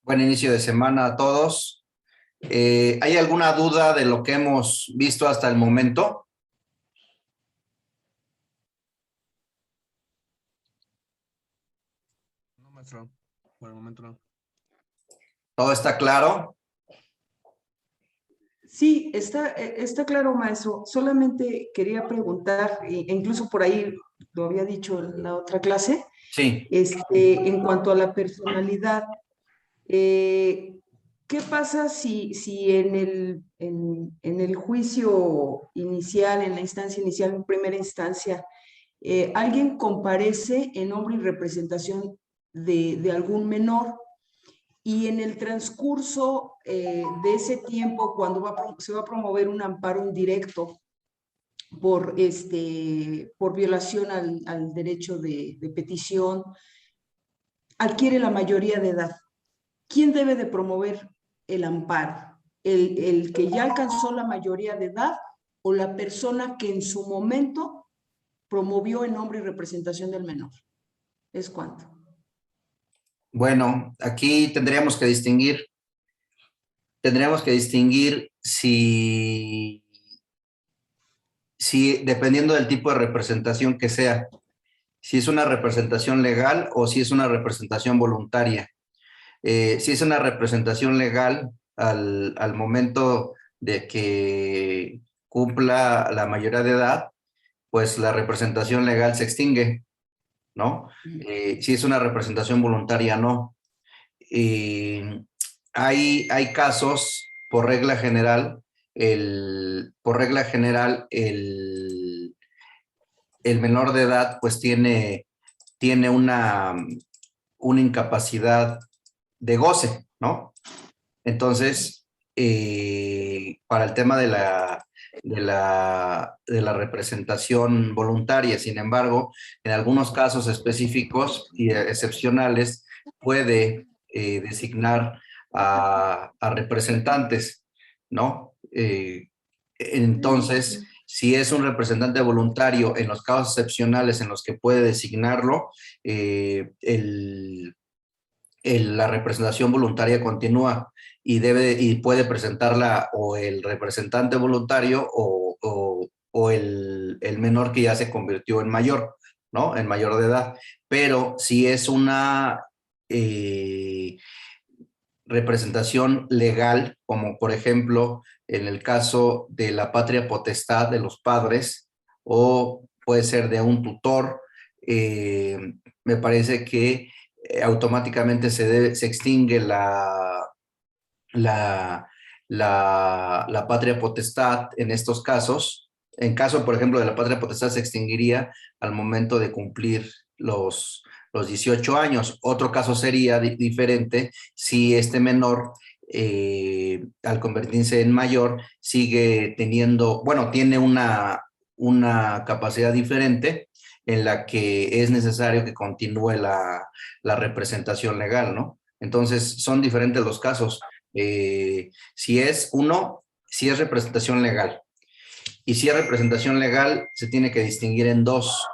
Buen inicio de semana a todos. ¿Hay alguna duda de lo que hemos visto hasta el momento? No, maestro, por el momento no. ¿Todo está claro? Sí, está claro, maestro. Solamente quería preguntar, e incluso por ahí lo había dicho en la otra clase, Sí. en cuanto a la personalidad, eh, ¿qué pasa si en el juicio inicial, en la instancia inicial, en primera instancia, alguien comparece en nombre y representación de algún menor? Y en el transcurso de ese tiempo, cuando se va a promover un amparo indirecto por violación al derecho de petición, adquiere la mayoría de edad. ¿Quién debe de promover el amparo? ¿El que ya alcanzó la mayoría de edad o la persona que en su momento promovió en nombre y representación del menor? ¿Es cuánto? Bueno, aquí tendríamos que distinguir si dependiendo del tipo de representación que sea, si es una representación legal o si es una representación voluntaria. Si es una representación legal, al momento de que cumpla la mayoría de edad, pues la representación legal se extingue, ¿no? Si es una representación voluntaria, no. Hay casos, por regla general, el menor de edad pues tiene una incapacidad de goce, ¿no? Entonces, para el tema de la representación voluntaria, sin embargo, en algunos casos específicos y excepcionales, puede designar a representantes, ¿no? Entonces, si es un representante voluntario, en los casos excepcionales en los que puede designarlo, la representación voluntaria continúa y puede presentarla o el representante voluntario o el menor que ya se convirtió en mayor, ¿no? En mayor de edad. Pero si es una eh, representación legal, como por ejemplo en el caso de la patria potestad de los padres o puede ser de un tutor, eh, me parece que automáticamente se extingue la, la patria potestad en estos casos. En caso, por ejemplo, de la patria potestad se extinguiría al momento de cumplir los 18 años. Otro caso sería diferente si este menor, al convertirse en mayor, sigue teniendo, bueno, tiene una capacidad diferente en la que es necesario que continúe la representación legal, ¿no? Entonces, son diferentes los casos. Si es representación legal. Y si es representación legal, se tiene que distinguir en dos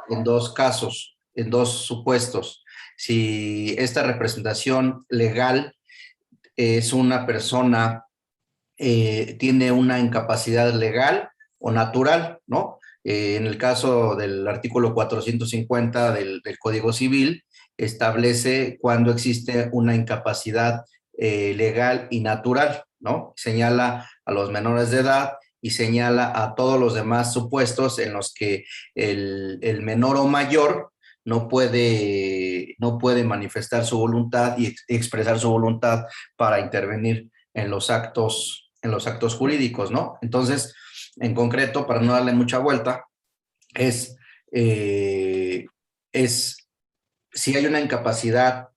casos, en dos supuestos. Si esta representación legal es una persona, tiene una incapacidad legal o natural, ¿no? En el caso del artículo 450 del Código Civil, establece cuando existe una incapacidad legal y natural, ¿no? Señala a los menores de edad y señala a todos los demás supuestos en los que el menor o mayor no puede manifestar su voluntad y expresar su voluntad para intervenir en los actos jurídicos, ¿no? Entonces, en concreto, para no darle mucha vuelta, es, eh, es si hay una incapacidad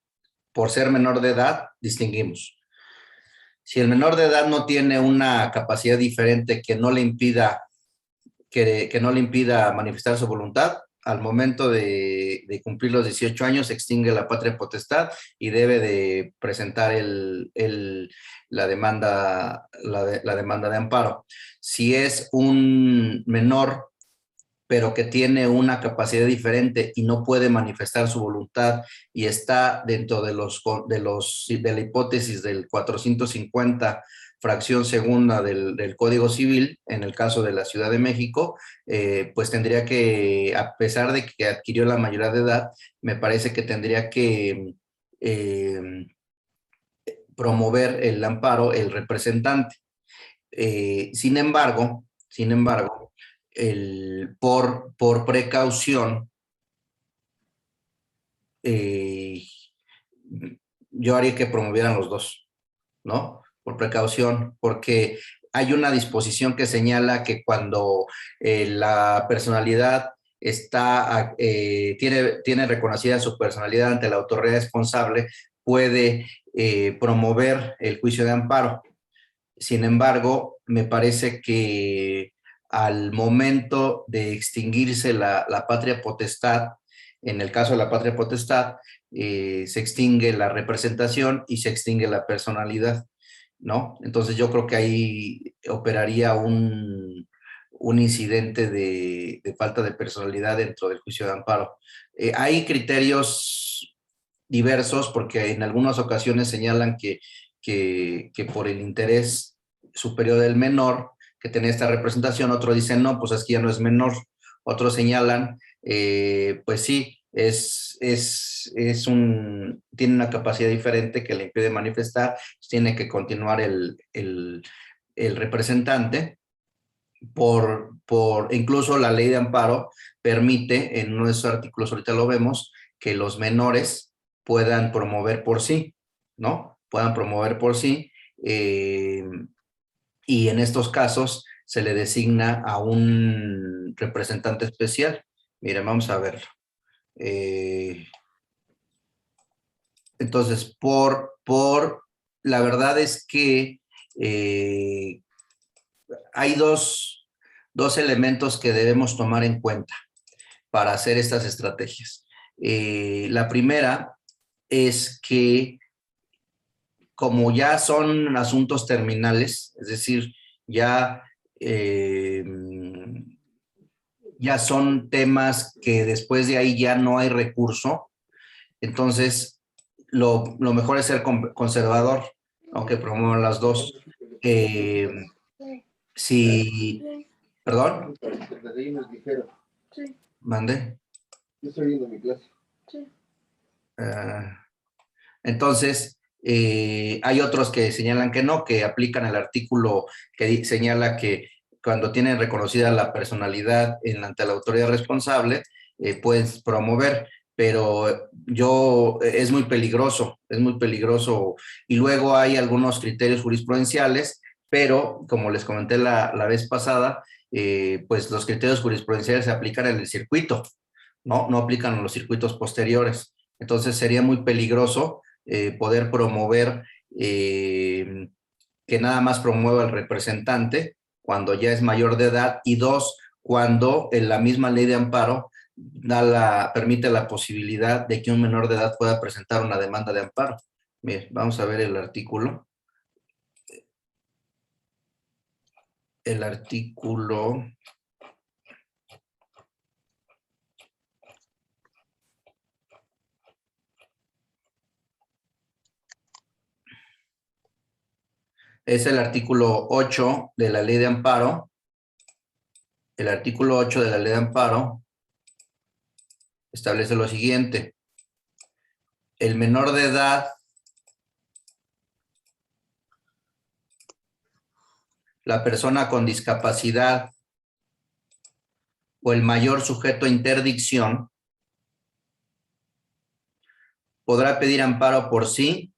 por ser menor de edad, distinguimos. Si el menor de edad no tiene una capacidad diferente que no le impida manifestar su voluntad, al momento de cumplir los 18 años se extingue la patria potestad y debe de presentar la demanda de amparo. Si es un menor, pero que tiene una capacidad diferente y no puede manifestar su voluntad y está dentro de la hipótesis del 450 fracción segunda del Código Civil, en el caso de la Ciudad de México, pues tendría que, a pesar de que adquirió la mayoría de edad, me parece que tendría que promover el amparo el representante. Sin embargo, por precaución, yo haría que promovieran los dos, ¿no? Por precaución, porque hay una disposición que señala que cuando la personalidad tiene reconocida su personalidad ante la autoridad responsable, puede promover el juicio de amparo. Sin embargo, me parece que al momento de extinguirse la patria potestad, en el caso de la patria potestad, se extingue la representación y se extingue la personalidad, ¿no? Entonces yo creo que ahí operaría un incidente de falta de personalidad dentro del juicio de amparo. Hay criterios diversos porque en algunas ocasiones señalan que por el interés superior del menor que tiene esta representación, otros dicen, no, pues es que ya no es menor. Otros señalan, pues sí, tiene una capacidad diferente que le impide manifestar, tiene que continuar el representante. Incluso la ley de amparo permite, en uno de esos artículos, ahorita lo vemos, que los menores puedan promover por sí, ¿no? Puedan promover por sí, y en estos casos se le designa a un representante especial. Miren, vamos a verlo. Entonces, la verdad es que hay dos elementos que debemos tomar en cuenta para hacer estas estrategias. La primera es que como ya son asuntos terminales, es decir, ya, ya son temas que después de ahí ya no hay recurso, entonces lo mejor es ser conservador, aunque promuevan las dos. Si, perdón, mande. Yo estoy viendo mi clase. Entonces, hay otros que señalan que no, que aplican el artículo que señala que cuando tienen reconocida la personalidad ante la autoridad responsable, puedes promover, pero es muy peligroso, y luego hay algunos criterios jurisprudenciales, pero como les comenté la vez pasada, pues los criterios jurisprudenciales se aplican en el circuito, no aplican en los circuitos posteriores. Entonces sería muy peligroso poder promover, que nada más promueva el representante cuando ya es mayor de edad, y dos, cuando en la misma ley de amparo permite la posibilidad de que un menor de edad pueda presentar una demanda de amparo. Bien, vamos a ver el artículo. El artículo... Es el artículo 8 de la ley de amparo. El artículo 8 de la ley de amparo establece lo siguiente: el menor de edad, la persona con discapacidad o el mayor sujeto a interdicción podrá pedir amparo por sí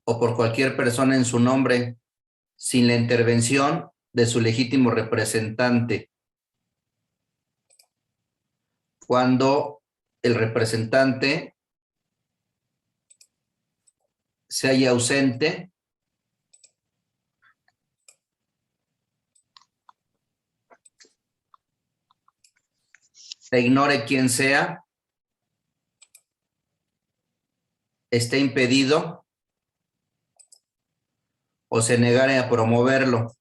o por cualquier persona en su nombre, sin la intervención de su legítimo representante, cuando el representante se halla ausente e ignore quién sea esté impedido o se negare a promoverlo.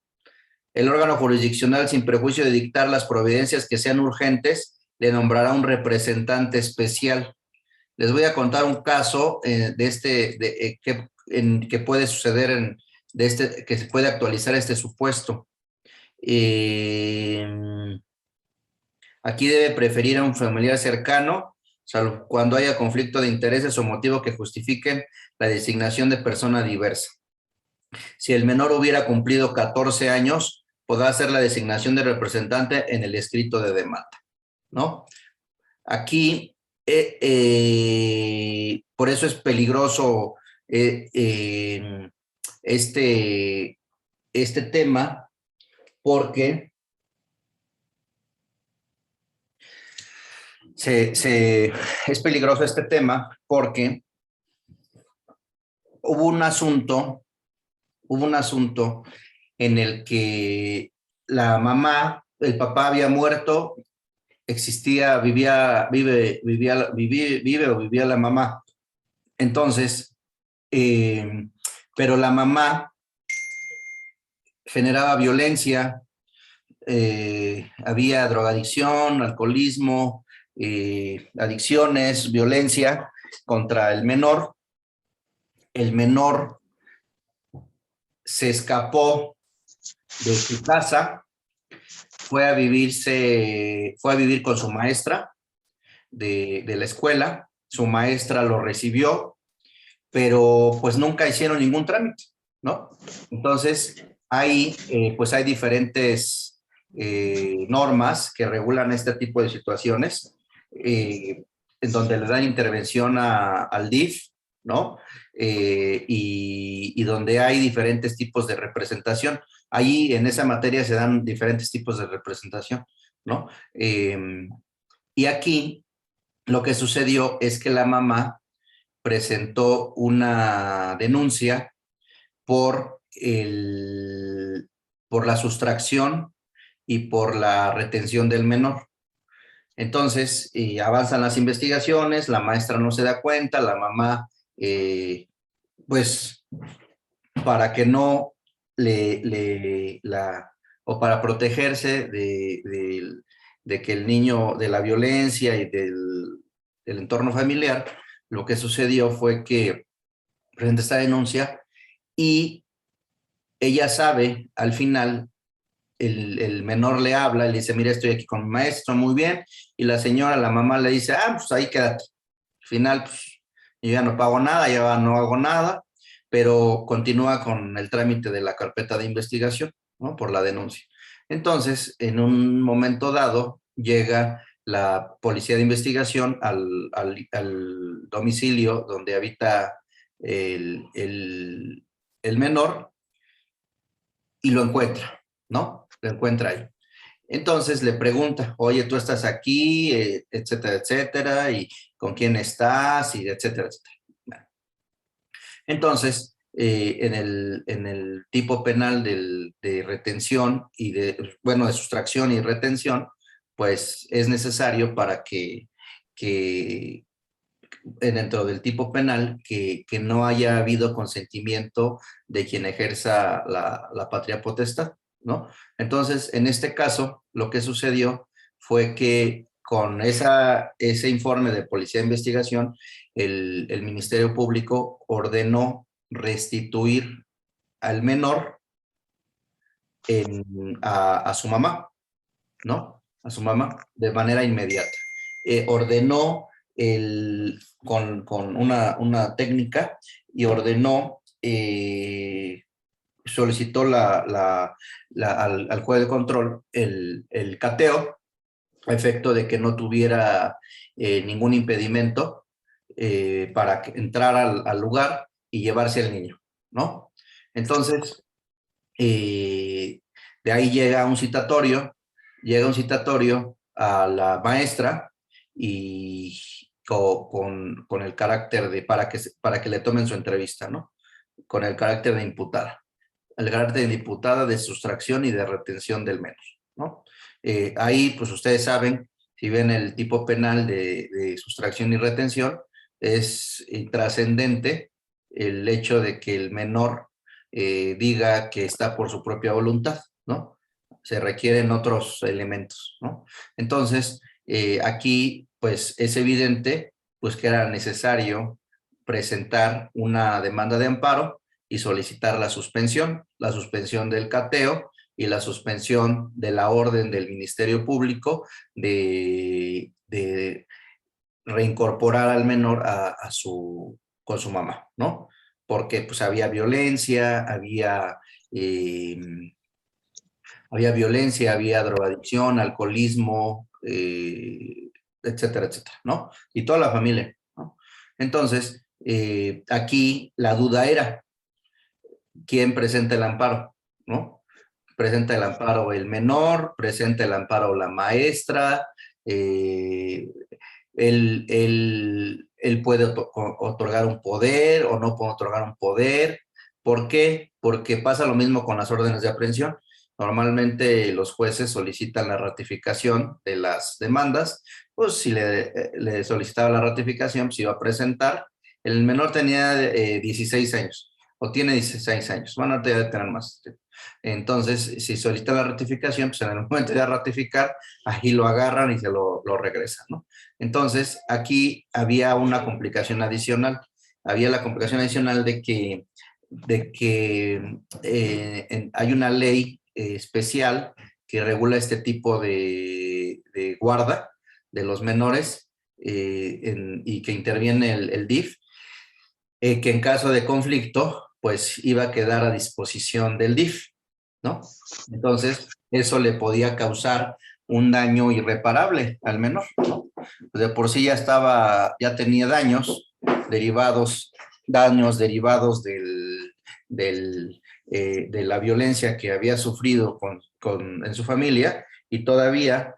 El órgano jurisdiccional, sin prejuicio de dictar las providencias que sean urgentes, le nombrará un representante especial. Les voy a contar un caso que puede suceder que se puede actualizar este supuesto. Aquí debe preferir a un familiar cercano, salvo cuando haya conflicto de intereses o motivo que justifiquen la designación de persona diversa. Si el menor hubiera cumplido 14 años, podrá hacer la designación de representante en el escrito de demanda, ¿no? Aquí, por eso es peligroso este tema, porque es peligroso este tema porque hubo un asunto en el que la mamá, el papá había muerto, vive la mamá. Entonces, pero la mamá generaba violencia, había drogadicción, alcoholismo, adicciones, violencia contra el menor. El menor se escapó de su casa, fue a vivir con su maestra de la escuela. Su maestra lo recibió, pero pues nunca hicieron ningún trámite, ¿no? Entonces, ahí pues hay diferentes normas que regulan este tipo de situaciones, en donde le dan intervención al DIF, ¿no? Y donde hay diferentes tipos de representación. Ahí en esa materia se dan diferentes tipos de representación, ¿no? Y aquí lo que sucedió es que la mamá presentó una denuncia por la sustracción y por la retención del menor. Entonces, avanzan las investigaciones, la maestra no se da cuenta, la mamá, pues, para que no o para protegerse de que el niño, de la violencia y del entorno familiar, lo que sucedió fue que presenta esta denuncia y ella sabe, al final, el menor le habla y le dice, mira, estoy aquí con mi maestro, muy bien, y la señora, la mamá le dice, pues ahí quédate. Al final, pues, yo ya no pago nada, ya no hago nada, pero continúa con el trámite de la carpeta de investigación, ¿no? Por la denuncia. Entonces, en un momento dado, llega la policía de investigación al domicilio donde habita el menor y lo encuentra, ¿no? Lo encuentra ahí. Entonces le pregunta, oye, tú estás aquí, etcétera, etcétera, y con quién estás, y etcétera, etcétera. Bueno. Entonces, en el tipo penal de retención y de sustracción y retención, pues es necesario para que dentro del tipo penal que no haya habido consentimiento de quien ejerza la patria potestad, ¿no? Entonces, en este caso, lo que sucedió fue que con ese informe de Policía de Investigación, el Ministerio Público ordenó restituir al menor a su mamá, ¿no? A su mamá de manera inmediata. Ordenó con una técnica y ordenó, solicitó al juez de control el cateo a efecto de que no tuviera ningún impedimento para entrar al lugar y llevarse al niño, ¿no? Entonces, de ahí llega un citatorio a la maestra y con el carácter para que le tomen su entrevista, ¿no? Con el carácter de imputada. El carácter de imputada de sustracción y de retención del menor, ¿no? Ahí, pues ustedes saben, si ven el tipo penal de sustracción y retención, es trascendente el hecho de que el menor diga que está por su propia voluntad, ¿no? Se requieren otros elementos, ¿no? Entonces, aquí, pues, es evidente, pues, que era necesario presentar una demanda de amparo y solicitar la suspensión del cateo y la suspensión de la orden del Ministerio Público de reincorporar al menor con su mamá, ¿no? Porque pues había violencia, había drogadicción, alcoholismo, etcétera, etcétera, ¿no? Y toda la familia, ¿no? Entonces, aquí la duda era, ¿quién presenta el amparo? ¿No? Presenta el amparo el menor, presenta el amparo la maestra, él puede otorgar un poder o no puede otorgar un poder. ¿Por qué? Porque pasa lo mismo con las órdenes de aprehensión. Normalmente los jueces solicitan la ratificación de las demandas, pues si le solicitaba la ratificación, pues iba a presentar. El menor tenía 16 años, o tiene 16 años, van a tener más. Entonces, si solicita la ratificación, pues en el momento de ratificar, ahí lo agarran y se lo regresan, ¿no? Entonces, aquí había una complicación adicional. Había la complicación adicional de que hay una ley especial que regula este tipo de guarda de los menores y que interviene el DIF, que en caso de conflicto, pues iba a quedar a disposición del DIF, ¿no? Entonces, eso le podía causar un daño irreparable al menor, ¿no? De por sí ya tenía daños derivados de la violencia que había sufrido en su familia, y todavía,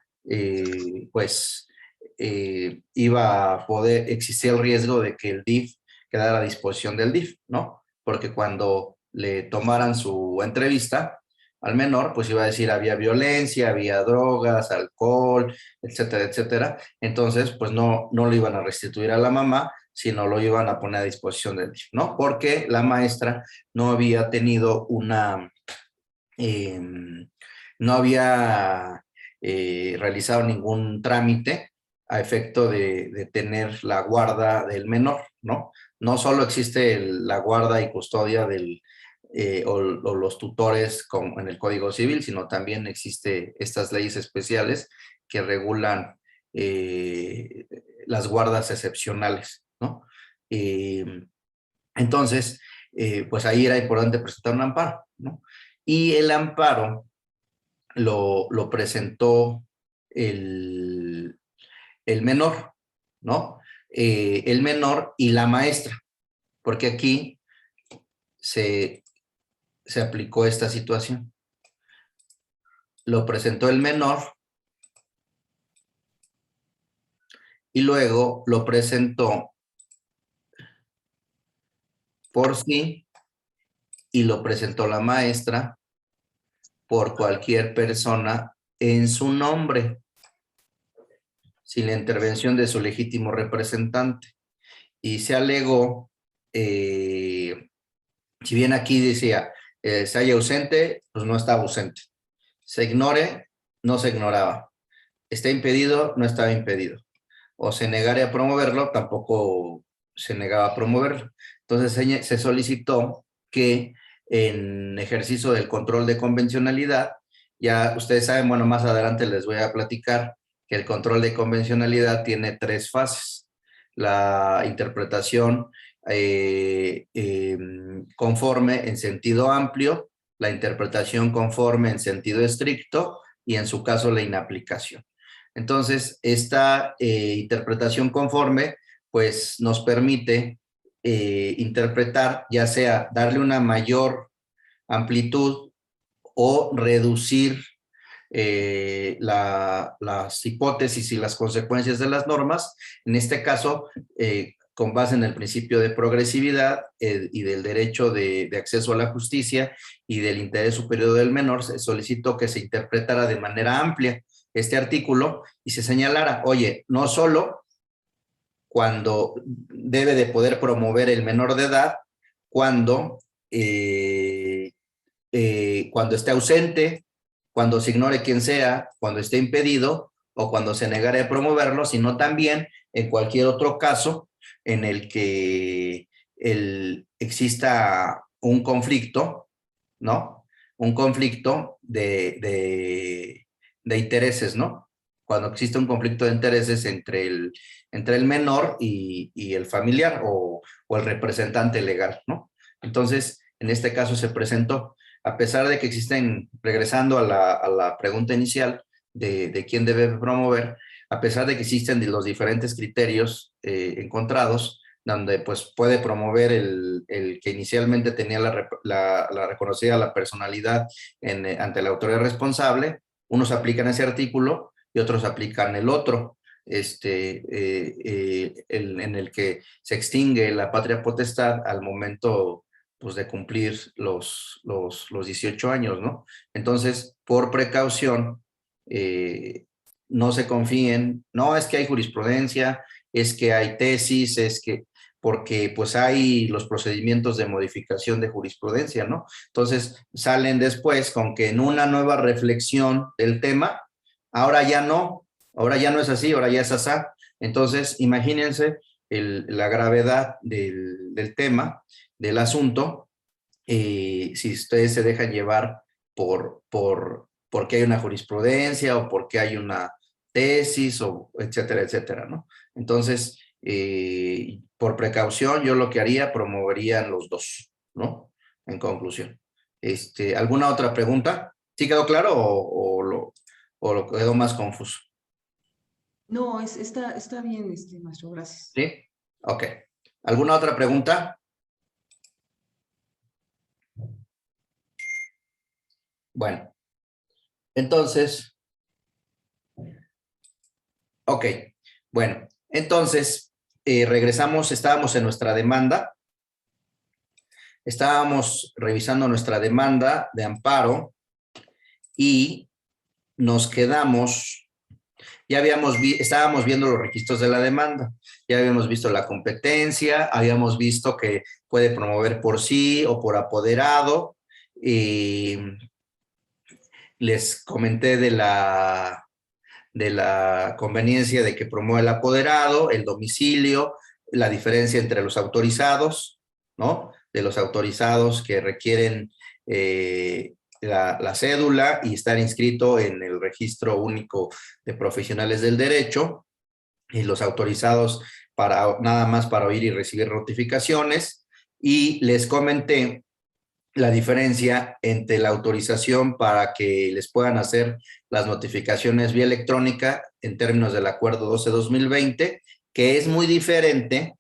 iba a poder existir el riesgo de que el DIF quedara a disposición del DIF, ¿no? Porque cuando le tomaran su entrevista al menor, pues iba a decir había violencia, había drogas, alcohol, etcétera, etcétera. Entonces, pues no lo iban a restituir a la mamá, sino lo iban a poner a disposición del DIF, ¿no? Porque la maestra no había tenido no había realizado ningún trámite a efecto de tener la guarda del menor, ¿no? No solo existe la guarda y custodia o los tutores en el Código Civil, sino también existe estas leyes especiales que regulan las guardas excepcionales, ¿no? Entonces, pues ahí era importante presentar un amparo, ¿no? Y el amparo lo presentó el menor, ¿no? El menor y la maestra, porque aquí se aplicó esta situación. Lo presentó el menor y luego lo presentó por sí y lo presentó la maestra por cualquier persona en su nombre, sin la intervención de su legítimo representante. Y se alegó, si bien aquí decía, se halla ausente, pues no estaba ausente. Se ignore, no se ignoraba. Está impedido, no estaba impedido. O se negara a promoverlo, tampoco se negaba a promoverlo. Entonces se solicitó que en ejercicio del control de convencionalidad, ya ustedes saben, bueno, más adelante les voy a platicar que el control de convencionalidad tiene 3 fases. La interpretación conforme en sentido amplio, la interpretación conforme en sentido estricto y en su caso la inaplicación. Entonces, esta interpretación conforme, pues nos permite interpretar, ya sea darle una mayor amplitud o reducir las hipótesis y las consecuencias de las normas. En este caso, con base en el principio de progresividad y del derecho de acceso a la justicia y del interés superior del menor, se solicitó que se interpretara de manera amplia este artículo y se señalara, oye, no solo cuando debe de poder promover el menor de edad, cuando esté ausente, cuando se ignore quién sea, cuando esté impedido o cuando se negare a promoverlo, sino también en cualquier otro caso en el que exista un conflicto, ¿no? Un conflicto de intereses, ¿no? Cuando existe un conflicto de intereses entre el menor y el familiar o el representante legal, ¿no? Entonces, en este caso se presentó, a pesar de que existen, regresando a la pregunta inicial de quién debe promover, a pesar de que existen los diferentes criterios encontrados, donde pues puede promover el que inicialmente tenía la reconocida la personalidad ante la autoridad responsable, unos aplican ese artículo y otros aplican el otro, en el que se extingue la patria potestad al momento pues, de cumplir los 18 años, ¿no? Entonces, por precaución, no se confíen, no es que hay jurisprudencia, es que hay tesis, es que, porque pues hay los procedimientos de modificación de jurisprudencia, ¿no? Entonces, salen después con que en una nueva reflexión del tema, ahora ya no es así, ahora ya es asá. Entonces, imagínense la gravedad del tema, del asunto, si ustedes se dejan llevar porque hay una jurisprudencia o porque hay una tesis o etcétera, etcétera, ¿no? Entonces, por precaución, yo lo que haría, promovería los dos, ¿no? En conclusión. ¿Alguna otra pregunta? ¿Sí quedó claro o lo quedó más confuso? No, está bien, maestro, gracias. ¿Sí? Ok. ¿Alguna otra pregunta? Bueno, entonces, ok, bueno, entonces regresamos, estábamos en nuestra demanda, estábamos revisando nuestra demanda de amparo y nos quedamos, estábamos viendo los requisitos de la demanda, ya habíamos visto la competencia, habíamos visto que puede promover por sí o por apoderado, les comenté de la conveniencia de que promueva el apoderado, el domicilio, la diferencia entre los autorizados, ¿no? De los autorizados que requieren la cédula y estar inscrito en el registro único de profesionales del derecho, y los autorizados nada más para oír y recibir notificaciones, y les comenté la diferencia entre la autorización para que les puedan hacer las notificaciones vía electrónica en términos del acuerdo 12-2020, que es muy diferente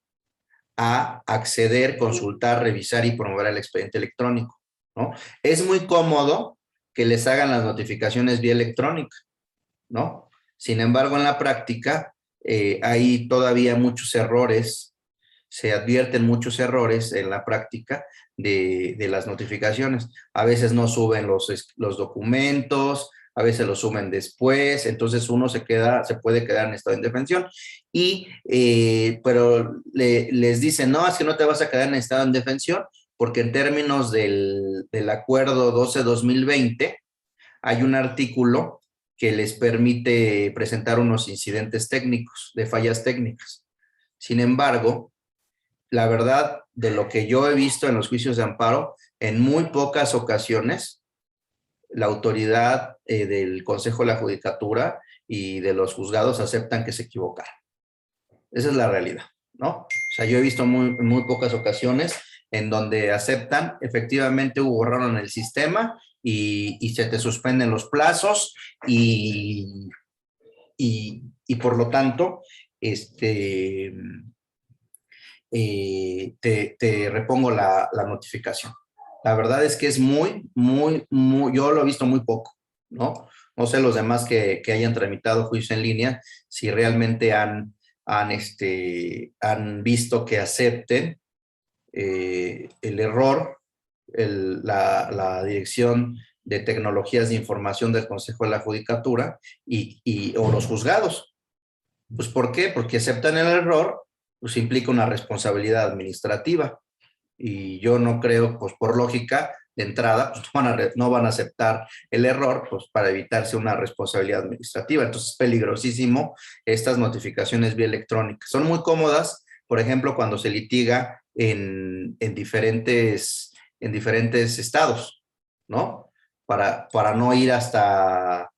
a acceder, consultar, revisar y promover el expediente electrónico, ¿no? Es muy cómodo que les hagan las notificaciones vía electrónica, ¿no? Sin embargo, en la práctica hay todavía muchos errores, se advierten muchos errores en la práctica de las notificaciones. A veces no suben los documentos, a veces los suben después, entonces uno se puede quedar en estado de indefensión, pero les dicen, no, es que no te vas a quedar en estado de indefensión, porque en términos del acuerdo 12-2020 hay un artículo que les permite presentar unos incidentes técnicos, de fallas técnicas. Sin embargo, la verdad, de lo que yo he visto en los juicios de amparo, en muy pocas ocasiones, la autoridad del Consejo de la Judicatura y de los juzgados aceptan que se equivocaron. Esa es la realidad, ¿no? O sea, yo he visto muy pocas ocasiones en donde aceptan, efectivamente hubo error en el sistema y se te suspenden los plazos y por lo tanto, te repongo la notificación. La verdad es que es yo lo he visto muy poco, ¿no? No sé los demás que hayan tramitado juicio en línea, si realmente han visto que acepten el error, la Dirección de Tecnologías de Información del Consejo de la Judicatura o los juzgados. Pues, ¿por qué? Porque aceptan el error pues implica una responsabilidad administrativa. Y yo no creo, pues por lógica, de entrada, pues no van a aceptar el error, pues para evitarse una responsabilidad administrativa. Entonces es peligrosísimo estas notificaciones vía electrónica. Son muy cómodas, por ejemplo, cuando se litiga en diferentes estados, ¿no? Para no ir hasta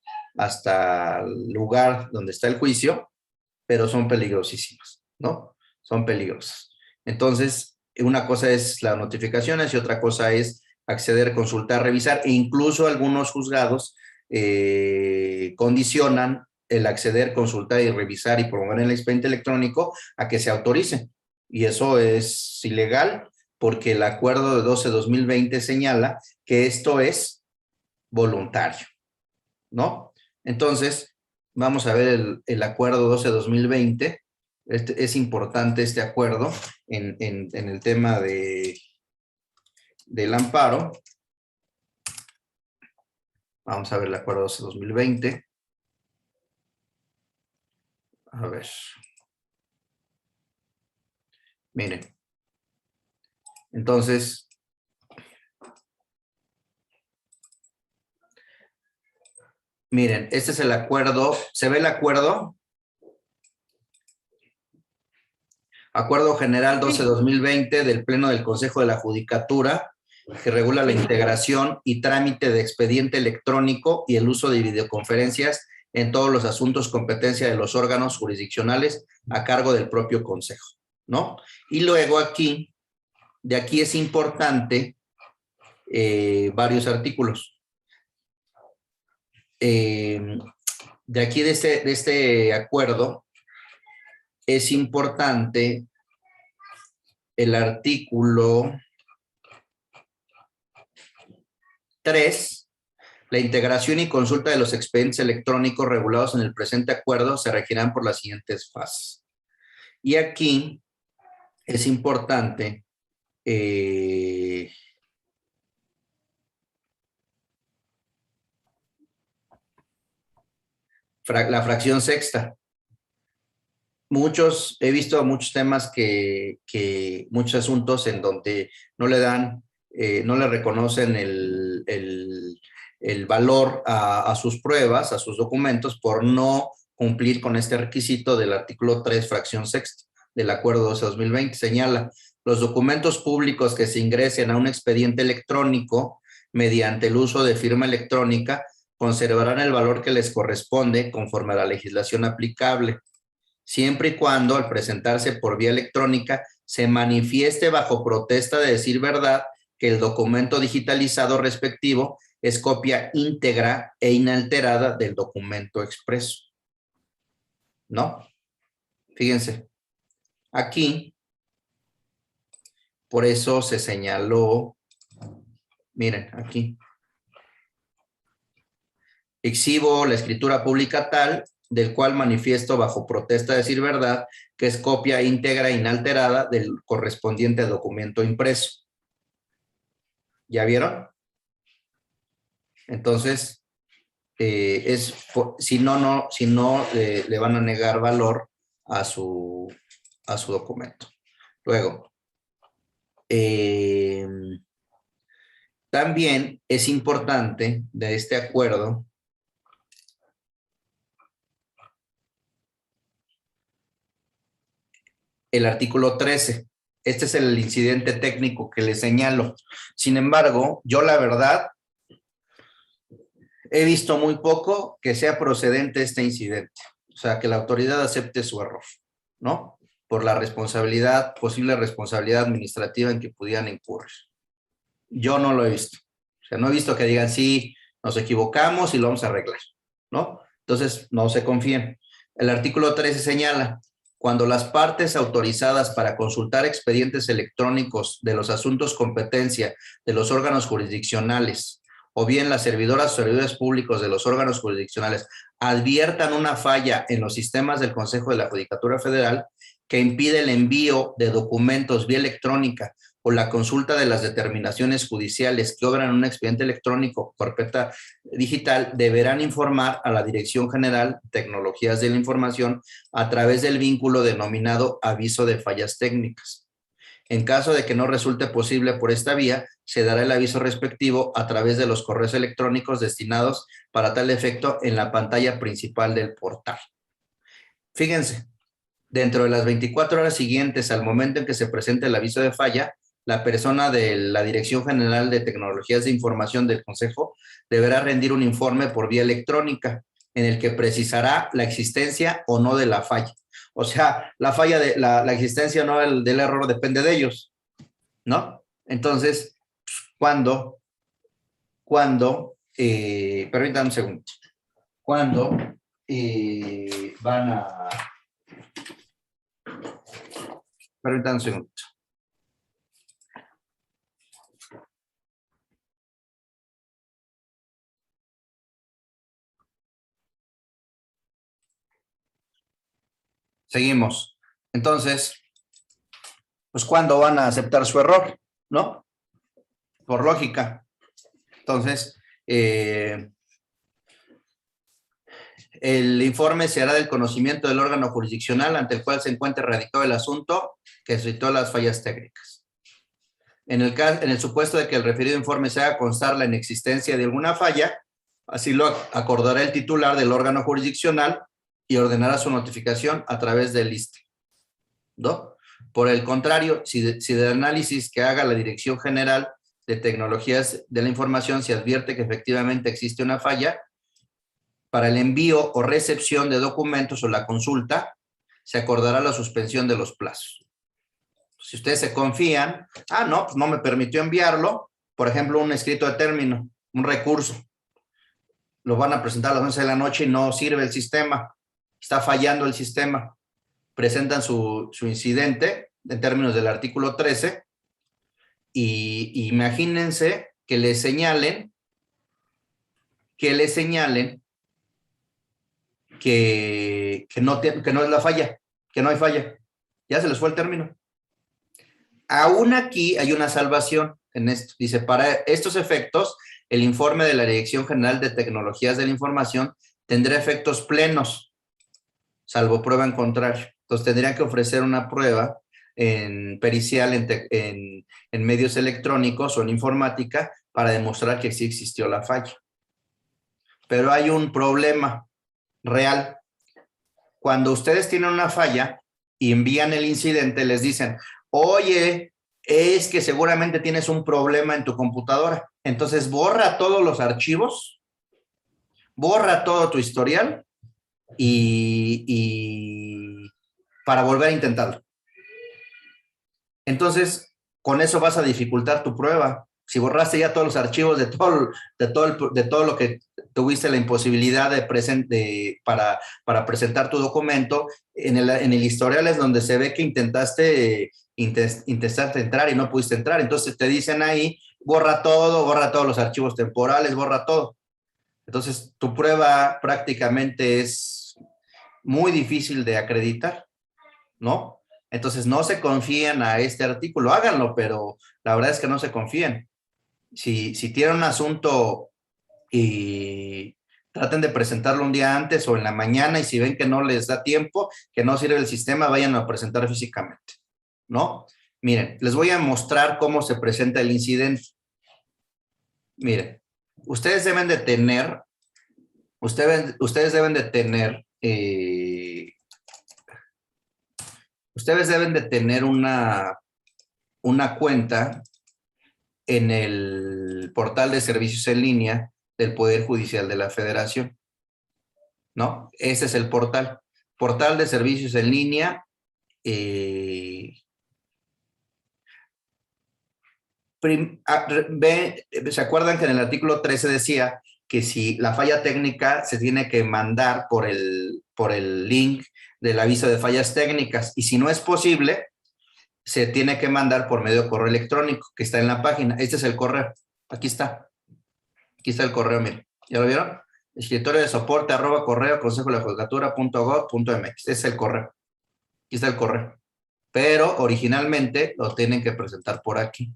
el lugar donde está el juicio, pero son peligrosísimas, ¿no? Son peligrosas. Entonces, una cosa es las notificaciones y otra cosa es acceder, consultar, revisar, e incluso algunos juzgados condicionan el acceder, consultar y revisar y promover el expediente electrónico a que se autorice. Y eso es ilegal porque el acuerdo de 12-2020 señala que esto es voluntario, ¿no? Entonces, vamos a ver el acuerdo 12-2020. Es importante este acuerdo en el tema del amparo. Vamos a ver el acuerdo 12-2020. A ver. Miren. Entonces, miren, este es el acuerdo. ¿Se ve el acuerdo? Acuerdo General 12-2020 del Pleno del Consejo de la Judicatura, que regula la integración y trámite de expediente electrónico y el uso de videoconferencias en todos los asuntos competencia de los órganos jurisdiccionales a cargo del propio Consejo, ¿no? Y luego aquí, de aquí es importante varios artículos. De aquí, de este acuerdo, es importante el artículo 3, la integración y consulta de los expedientes electrónicos regulados en el presente acuerdo se regirán por las siguientes fases. Y aquí es importante la fracción sexta. He visto muchos temas muchos asuntos en donde no le reconocen el valor a sus pruebas, a sus documentos, por no cumplir con este requisito del artículo 3, fracción sexta del acuerdo 12-2020. Señala, los documentos públicos que se ingresen a un expediente electrónico mediante el uso de firma electrónica conservarán el valor que les corresponde conforme a la legislación aplicable, siempre y cuando al presentarse por vía electrónica se manifieste bajo protesta de decir verdad que el documento digitalizado respectivo es copia íntegra e inalterada del documento expreso. ¿No? Fíjense, aquí, por eso se señaló, miren, aquí, exhibo la escritura pública tal, del cual manifiesto bajo protesta de decir verdad, que es copia íntegra e inalterada del correspondiente documento impreso. ¿Ya vieron? Entonces, si no le van a negar valor a su documento. Luego, también es importante de este acuerdo el artículo 13. Este es el incidente técnico que les señalo. Sin embargo, yo la verdad he visto muy poco que sea procedente este incidente. O sea, que la autoridad acepte su error, ¿no? Por la posible responsabilidad administrativa en que pudieran incurrir. Yo no lo he visto. O sea, no he visto que digan, sí, nos equivocamos y lo vamos a arreglar, ¿no? Entonces, no se confíen. El artículo 13 señala, cuando las partes autorizadas para consultar expedientes electrónicos de los asuntos competencia de los órganos jurisdiccionales o bien las servidoras o servidores públicos de los órganos jurisdiccionales adviertan una falla en los sistemas del Consejo de la Judicatura Federal que impide el envío de documentos vía electrónica o la consulta de las determinaciones judiciales que obran en un expediente electrónico o carpeta digital deberán informar a la Dirección General de Tecnologías de la Información a través del vínculo denominado aviso de fallas técnicas. En caso de que no resulte posible por esta vía, se dará el aviso respectivo a través de los correos electrónicos destinados para tal efecto en la pantalla principal del portal. Fíjense, dentro de las 24 horas siguientes al momento en que se presente el aviso de falla, la persona de la Dirección General de Tecnologías de Información del Consejo deberá rendir un informe por vía electrónica en el que precisará la existencia o no de la falla. O sea, la falla de la existencia o no del error depende de ellos, ¿no? Entonces, permítanme un segundo. ¿Cuándo van a... Permítanme un segundo. Seguimos. Entonces, pues ¿cuándo van a aceptar su error? ¿No? Por lógica. Entonces, el informe se hará del conocimiento del órgano jurisdiccional ante el cual se encuentre radicado el asunto que suscitó las fallas técnicas. En el supuesto de que el referido informe se haga constar la inexistencia de alguna falla, así lo acordará el titular del órgano jurisdiccional y ordenará su notificación a través del ISSSTE, ¿no? Por el contrario, si del análisis que haga la Dirección General de Tecnologías de la Información se advierte que efectivamente existe una falla, para el envío o recepción de documentos o la consulta, se acordará la suspensión de los plazos. Si ustedes se confían, no, pues no me permitió enviarlo, por ejemplo, un escrito de término, un recurso, lo van a presentar a las 11 de la noche y no sirve el sistema, está fallando el sistema, presentan su incidente en términos del artículo 13 y imagínense que le señalen que no es la falla, que no hay falla. Ya se les fue el término. Aún aquí hay una salvación en esto. Dice, para estos efectos, el informe de la Dirección General de Tecnologías de la Información tendrá efectos plenos, salvo prueba en contrario. Entonces tendrían que ofrecer una prueba pericial en medios electrónicos o en informática para demostrar que sí existió la falla. Pero hay un problema real. Cuando ustedes tienen una falla y envían el incidente, les dicen, oye, es que seguramente tienes un problema en tu computadora. Entonces borra todos los archivos, borra todo tu historial y para volver a intentarlo. Entonces, con eso vas a dificultar tu prueba. Si borraste ya todos los archivos de todo lo que tuviste la imposibilidad para presentar tu documento, en el historial es donde se ve que intentaste entrar y no pudiste entrar. Entonces te dicen ahí, borra todos los archivos temporales, borra todo. Entonces tu prueba prácticamente es muy difícil de acreditar, ¿no? Entonces no se confíen a este artículo, háganlo, pero la verdad es que no se confíen. Si tienen un asunto y traten de presentarlo un día antes o en la mañana, y si ven que no les da tiempo, que no sirve el sistema, vayan a presentar físicamente, ¿no? Miren, les voy a mostrar cómo se presenta el incidente. Miren, ustedes deben de tener una cuenta en el portal de servicios en línea del Poder Judicial de la Federación, ¿no? Ese es el portal de servicios en línea. ¿Se acuerdan que en el artículo 13 decía que si la falla técnica se tiene que mandar por el link del aviso de fallas técnicas, y si no es posible, se tiene que mandar por medio de correo electrónico, que está en la página? Este es el correo. Aquí está el correo, miren. ¿Ya lo vieron? Escritorio de soporte @ correo consejo de la judicatura .gov.mx. Este es el correo. Aquí está el correo. pero originalmente lo tienen que presentar por aquí.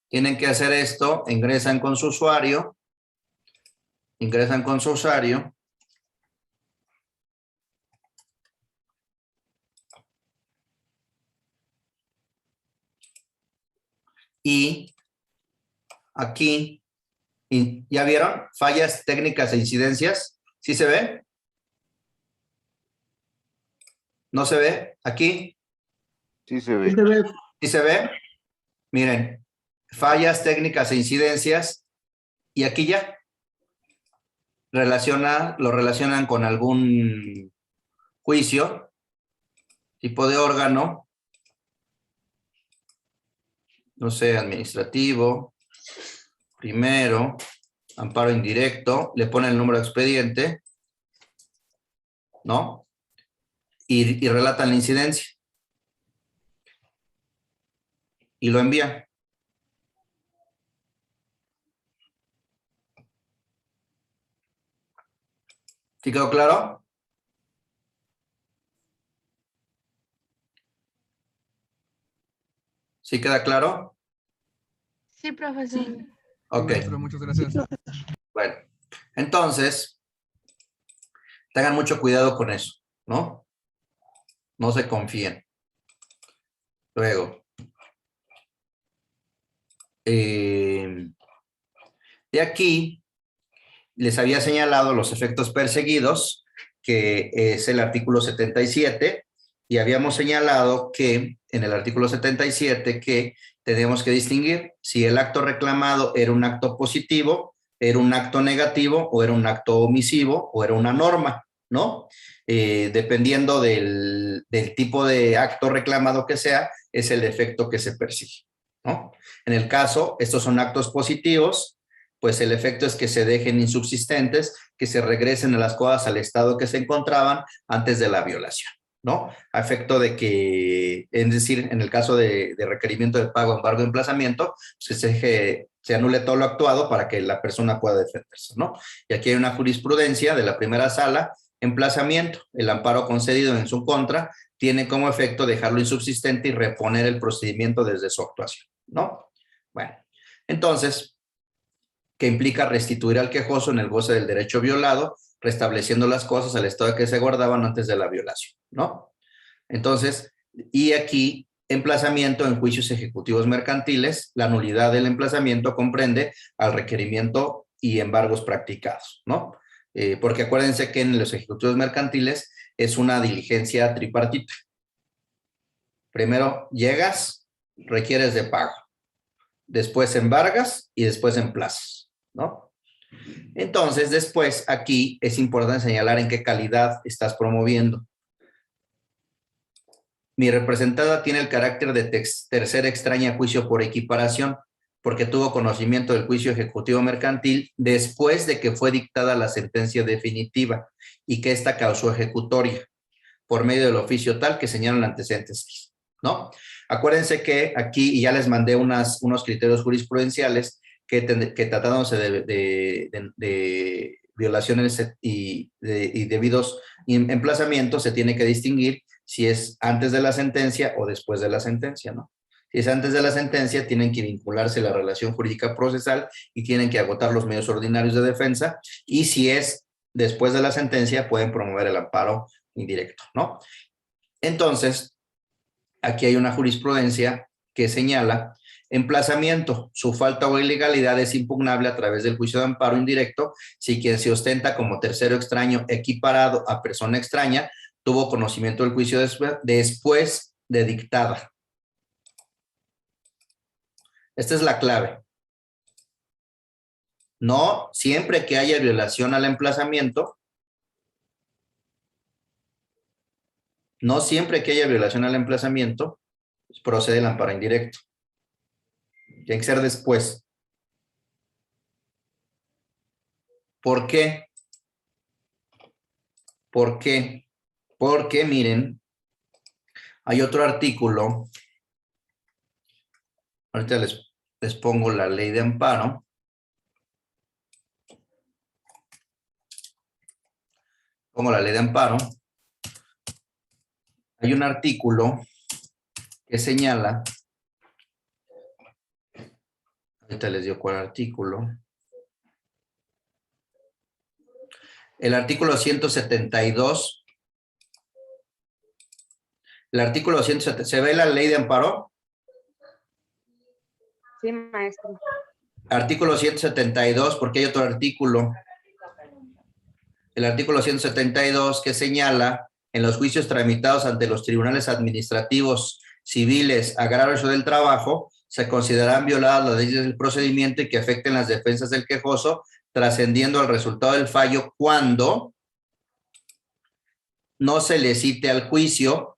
Tienen que hacer esto, ingresan con su usuario, y aquí, ¿ya vieron? Fallas técnicas e incidencias. ¿Sí se ve? ¿No se ve? ¿Aquí? Sí se ve. ¿Sí se ve? Miren, fallas técnicas e incidencias, y aquí ya lo relacionan con algún juicio, tipo de órgano, no sé, administrativo, primero, amparo indirecto, le ponen el número de expediente, ¿no? Y relatan la incidencia. Y lo envían. ¿Sí quedó claro? ¿Sí queda claro? Sí, profesor. Sí. Ok, Maestro, muchas gracias. bueno. Entonces, tengan mucho cuidado con eso, ¿no? No se confíen. Luego, de aquí les había señalado los efectos perseguidos, que es el artículo 77, y habíamos señalado que en el artículo 77 que tenemos que distinguir si el acto reclamado era un acto positivo, era un acto negativo, o era un acto omisivo, o era una norma, ¿no? Dependiendo del tipo de acto reclamado que sea, es el efecto que se persigue, ¿no? En el caso, estos son actos positivos, pues el efecto es que se dejen insubsistentes, que se regresen a las cosas al estado que se encontraban antes de la violación, ¿no? A efecto de que, es decir, en el caso de requerimiento de pago, embargo, emplazamiento, pues que se anule todo lo actuado para que la persona pueda defenderse, ¿no? Y aquí hay una jurisprudencia de la primera sala, emplazamiento, el amparo concedido en su contra, tiene como efecto dejarlo insubsistente y reponer el procedimiento desde su actuación, ¿no? Bueno, entonces, que implica restituir al quejoso en el goce del derecho violado, restableciendo las cosas al estado que se guardaban antes de la violación, ¿no? Entonces, y aquí, emplazamiento en juicios ejecutivos mercantiles, la nulidad del emplazamiento comprende al requerimiento y embargos practicados, ¿no? Porque acuérdense que en los ejecutivos mercantiles es una diligencia tripartita. Primero llegas, requieres de pago, después embargas y después emplazas, ¿no? Entonces, después, aquí es importante señalar en qué calidad estás promoviendo. Mi representada tiene el carácter de tercera extraña a juicio por equiparación, porque tuvo conocimiento del juicio ejecutivo mercantil después de que fue dictada la sentencia definitiva y que ésta causó ejecutoria por medio del oficio tal que señalan antecedentes, ¿no? Acuérdense que aquí, y ya les mandé unos criterios jurisprudenciales que tratándose de violaciones y debidos emplazamientos, se tiene que distinguir si es antes de la sentencia o después de la sentencia, ¿no? Si es antes de la sentencia, tienen que vincularse a la relación jurídica procesal y tienen que agotar los medios ordinarios de defensa, y si es después de la sentencia, pueden promover el amparo indirecto, ¿no? Entonces, aquí hay una jurisprudencia que señala: emplazamiento, su falta o ilegalidad es impugnable a través del juicio de amparo indirecto si quien se ostenta como tercero extraño equiparado a persona extraña tuvo conocimiento del juicio después de dictada. Esta es la clave. No siempre que haya violación al emplazamiento, procede el amparo indirecto. Tiene que ser después. ¿Por qué? ¿Por qué? Porque, miren, hay otro artículo. Ahorita les pongo la ley de amparo. pongo la ley de amparo, hay un artículo que señala, ahorita les digo cuál artículo, el artículo 172. El artículo 170, ¿se ve la ley de amparo? Sí, maestro. Artículo 172, porque hay otro artículo. El artículo 172 que señala en los juicios tramitados ante los tribunales administrativos, civiles, agrarios o del trabajo, se considerarán violadas las leyes del procedimiento y que afecten las defensas del quejoso, trascendiendo al resultado del fallo cuando no se le cite al juicio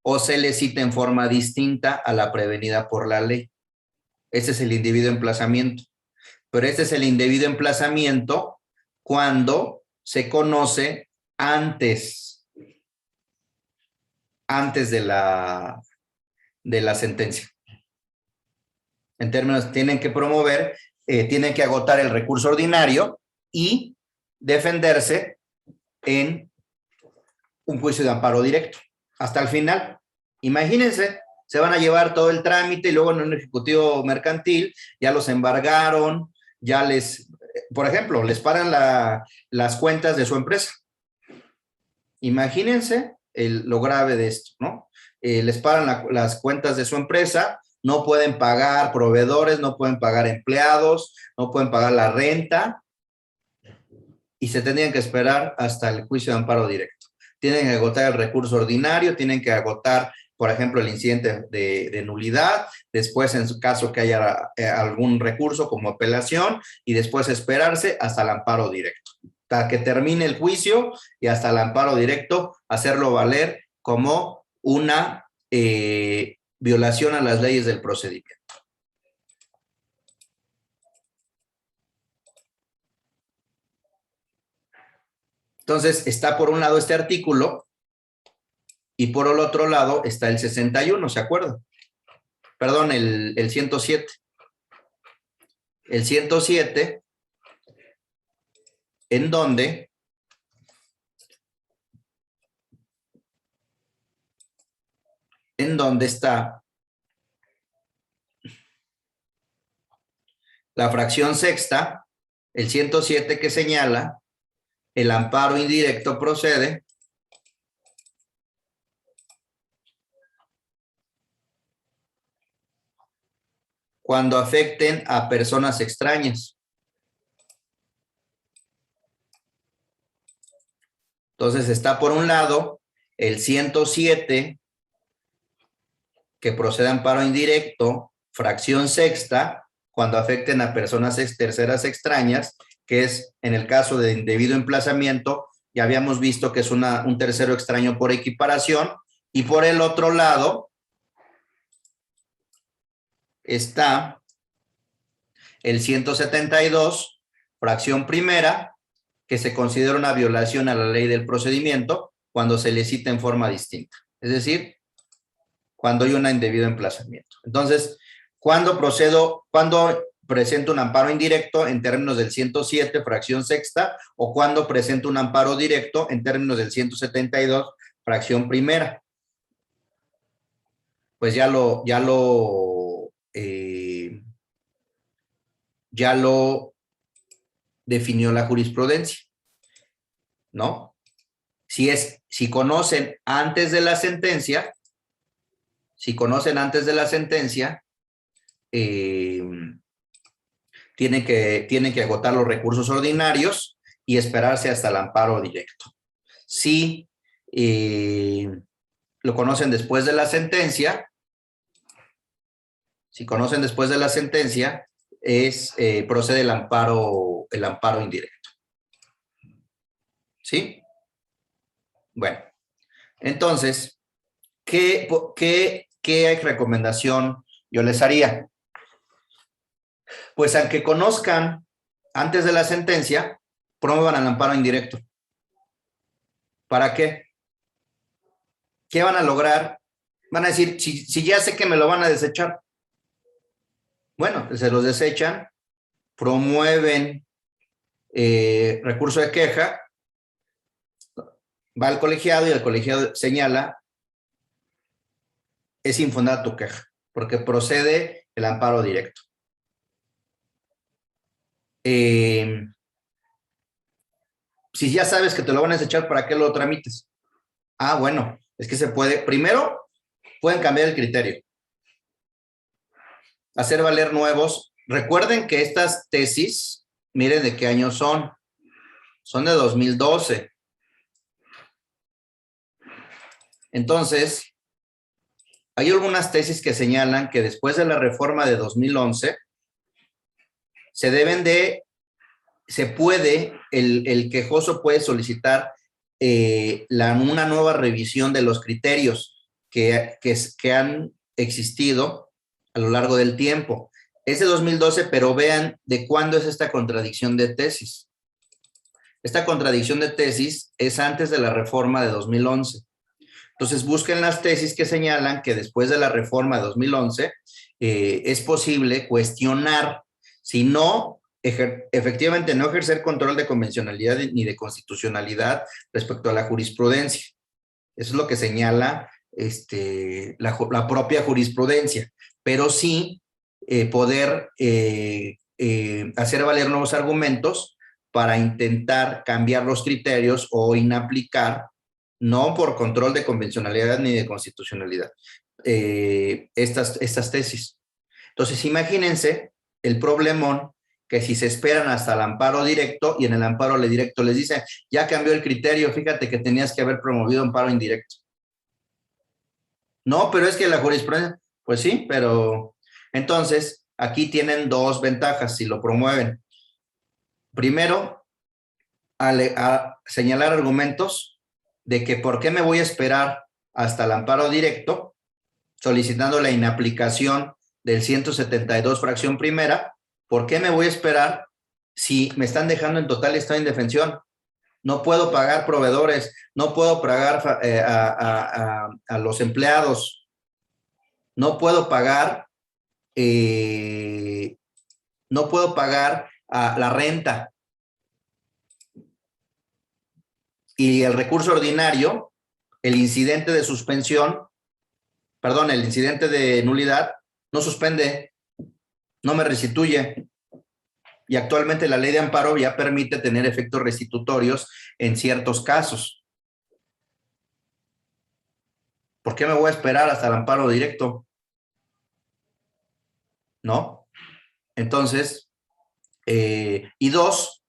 o se le cite en forma distinta a la prevenida por la ley. Ese es el indebido emplazamiento. Pero este es el indebido emplazamiento cuando se conoce antes de la sentencia. En términos, tienen que promover, tienen que agotar el recurso ordinario y defenderse en un juicio de amparo directo. Hasta el final. Imagínense, se van a llevar todo el trámite y luego en un ejecutivo mercantil ya los embargaron, ya les, por ejemplo, les paran las cuentas de su empresa. Imagínense lo grave de esto, ¿no? Les paran las cuentas de su empresa, no pueden pagar proveedores, no pueden pagar empleados, no pueden pagar la renta y se tendrían que esperar hasta el juicio de amparo directo. Tienen que agotar el recurso ordinario, tienen que agotar, por ejemplo, el incidente de nulidad, después en su caso que haya algún recurso como apelación y después esperarse hasta el amparo directo. Hasta que termine el juicio y hasta el amparo directo, hacerlo valer como una violación a las leyes del procedimiento. Entonces, está por un lado este artículo y por el otro lado está el 61, ¿se acuerdan? Perdón, el 107. El 107, en donde está la fracción sexta, el 107 que señala el amparo indirecto procede cuando afecten a personas extrañas. Entonces está por un lado el 107 que procede a amparo indirecto, fracción sexta, cuando afecten a personas terceras extrañas, que es en el caso de indebido emplazamiento, ya habíamos visto que es un tercero extraño por equiparación, y por el otro lado está el 172, fracción primera, que se considera una violación a la ley del procedimiento cuando se le cita en forma distinta. Es decir, cuando hay un indebido emplazamiento. Entonces, cuando presento un amparo indirecto en términos del 107, fracción sexta, o cuando presento un amparo directo en términos del 172, fracción primera. Pues ya lo definió la jurisprudencia, ¿no? Si conocen antes de la sentencia, tienen que agotar los recursos ordinarios y esperarse hasta el amparo directo. Si lo conocen después de la sentencia, procede el amparo indirecto. ¿Sí? Bueno, entonces, ¿qué recomendación yo les haría? Pues aunque conozcan antes de la sentencia, promuevan el amparo indirecto. ¿Para qué? ¿Qué van a lograr? Van a decir, si ya sé que me lo van a desechar. Bueno, se los desechan, promueven recurso de queja, va al colegiado y el colegiado señala, es infundada tu queja, porque procede el amparo directo. Si ya sabes que te lo van a desechar, ¿para qué lo tramites? Ah, bueno, es que se puede, primero, pueden cambiar el criterio, hacer valer nuevos. Recuerden que estas tesis, miren de qué año son de 2012. Entonces, hay algunas tesis que señalan que después de la reforma de 2011, el quejoso puede solicitar una nueva revisión de los criterios que han existido a lo largo del tiempo. Es de 2012, pero vean de cuándo es esta contradicción de tesis. Esta contradicción de tesis es antes de la reforma de 2011. Entonces, busquen las tesis que señalan que después de la reforma de 2011 es posible cuestionar, si no, efectivamente no ejercer control de convencionalidad ni de constitucionalidad respecto a la jurisprudencia. Eso es lo que señala la propia jurisprudencia, pero sí poder hacer valer nuevos argumentos para intentar cambiar los criterios o inaplicar, no por control de convencionalidad ni de constitucionalidad, estas tesis. Entonces, imagínense el problemón que si se esperan hasta el amparo directo y en el amparo directo les dicen, ya cambió el criterio, fíjate que tenías que haber promovido amparo indirecto. No, pero es que la jurisprudencia, pues sí, pero entonces aquí tienen dos ventajas si lo promueven. Primero, a señalar argumentos de que por qué me voy a esperar hasta el amparo directo solicitando la inaplicación del 172 fracción primera. ¿Por qué me voy a esperar si me están dejando en total estado de indefensión? No puedo pagar proveedores, no puedo pagar a los empleados, no puedo pagar a la renta. Y el recurso ordinario, el incidente de suspensión, perdón, el incidente de nulidad, no suspende, no me restituye. Y actualmente la ley de amparo ya permite tener efectos restitutorios en ciertos casos. ¿Por qué me voy a esperar hasta el amparo directo? ¿No? Entonces, y dos,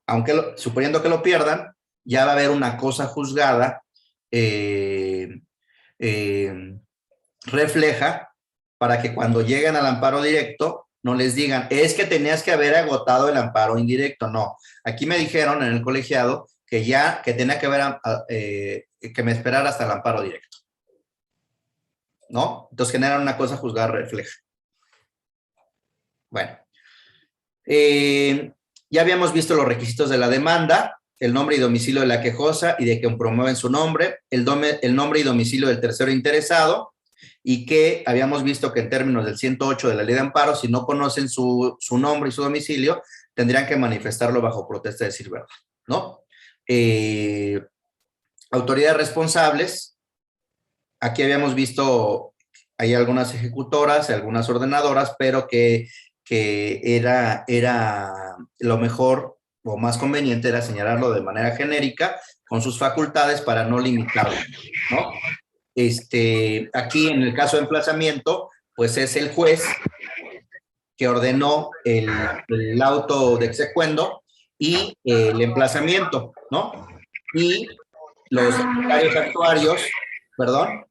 aunque suponiendo que lo pierdan, ya va a haber una cosa juzgada refleja para que cuando lleguen al amparo directo no les digan, es que tenías que haber agotado el amparo indirecto. No, aquí me dijeron en el colegiado que tenía que haber, que me esperara hasta el amparo directo. ¿No? Entonces generan una cosa juzgada refleja. Bueno. Ya habíamos visto los requisitos de la demanda, el nombre y domicilio de la quejosa y de quien promueven su nombre, el nombre y domicilio del tercero interesado, y que habíamos visto que en términos del 108 de la ley de amparo, si no conocen su nombre y su domicilio, tendrían que manifestarlo bajo protesta de decir verdad, ¿no? Autoridades responsables, aquí habíamos visto, hay algunas ejecutoras, algunas ordenadoras, pero que era lo mejor o más conveniente era señalarlo de manera genérica con sus facultades para no limitarlo, ¿no? Aquí en el caso de emplazamiento, pues es el juez que ordenó el auto de execuendo y el emplazamiento, ¿no? Y los secretarios actuarios, perdón.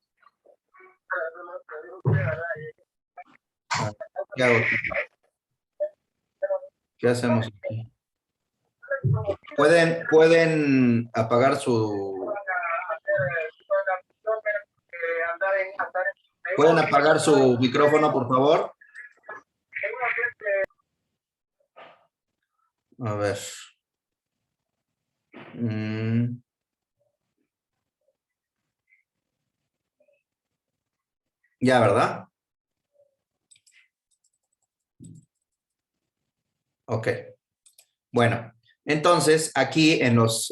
¿Qué hago? ¿Qué hacemos aquí? ¿Pueden apagar su... ¿Pueden apagar su micrófono, por favor? A ver. Ya, ¿verdad? Ok. Bueno, Entonces, aquí los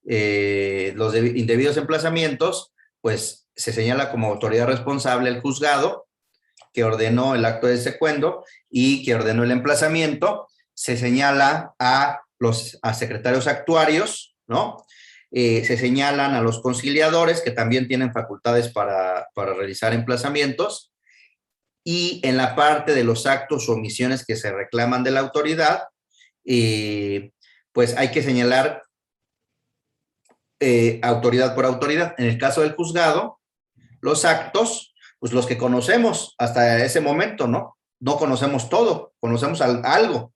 indebidos emplazamientos, pues se señala como autoridad responsable el juzgado que ordenó el acto de secuendo y que ordenó el emplazamiento. Se señala a secretarios actuarios, ¿no? Se señalan a los conciliadores, que también tienen facultades para realizar emplazamientos. Y en la parte de los actos o omisiones que se reclaman de la autoridad, pues hay que señalar autoridad por autoridad. En el caso del juzgado, los actos, pues los que conocemos hasta ese momento, ¿no? No conocemos todo, conocemos algo.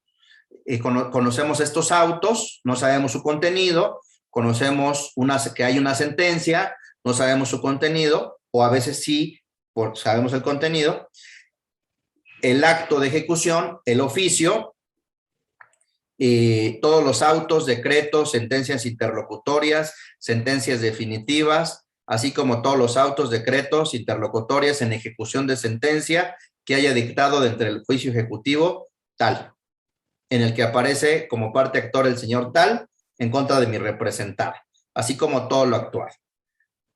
Conocemos estos autos, no sabemos su contenido, conocemos que hay una sentencia, no sabemos su contenido, o a veces sí, sabemos el contenido. El acto de ejecución, el oficio, todos los autos, decretos, sentencias interlocutorias, sentencias definitivas, así como todos los autos, decretos, interlocutorias en ejecución de sentencia que haya dictado dentro del juicio ejecutivo tal, en el que aparece como parte actor el señor tal en contra de mi representado, así como todo lo actual.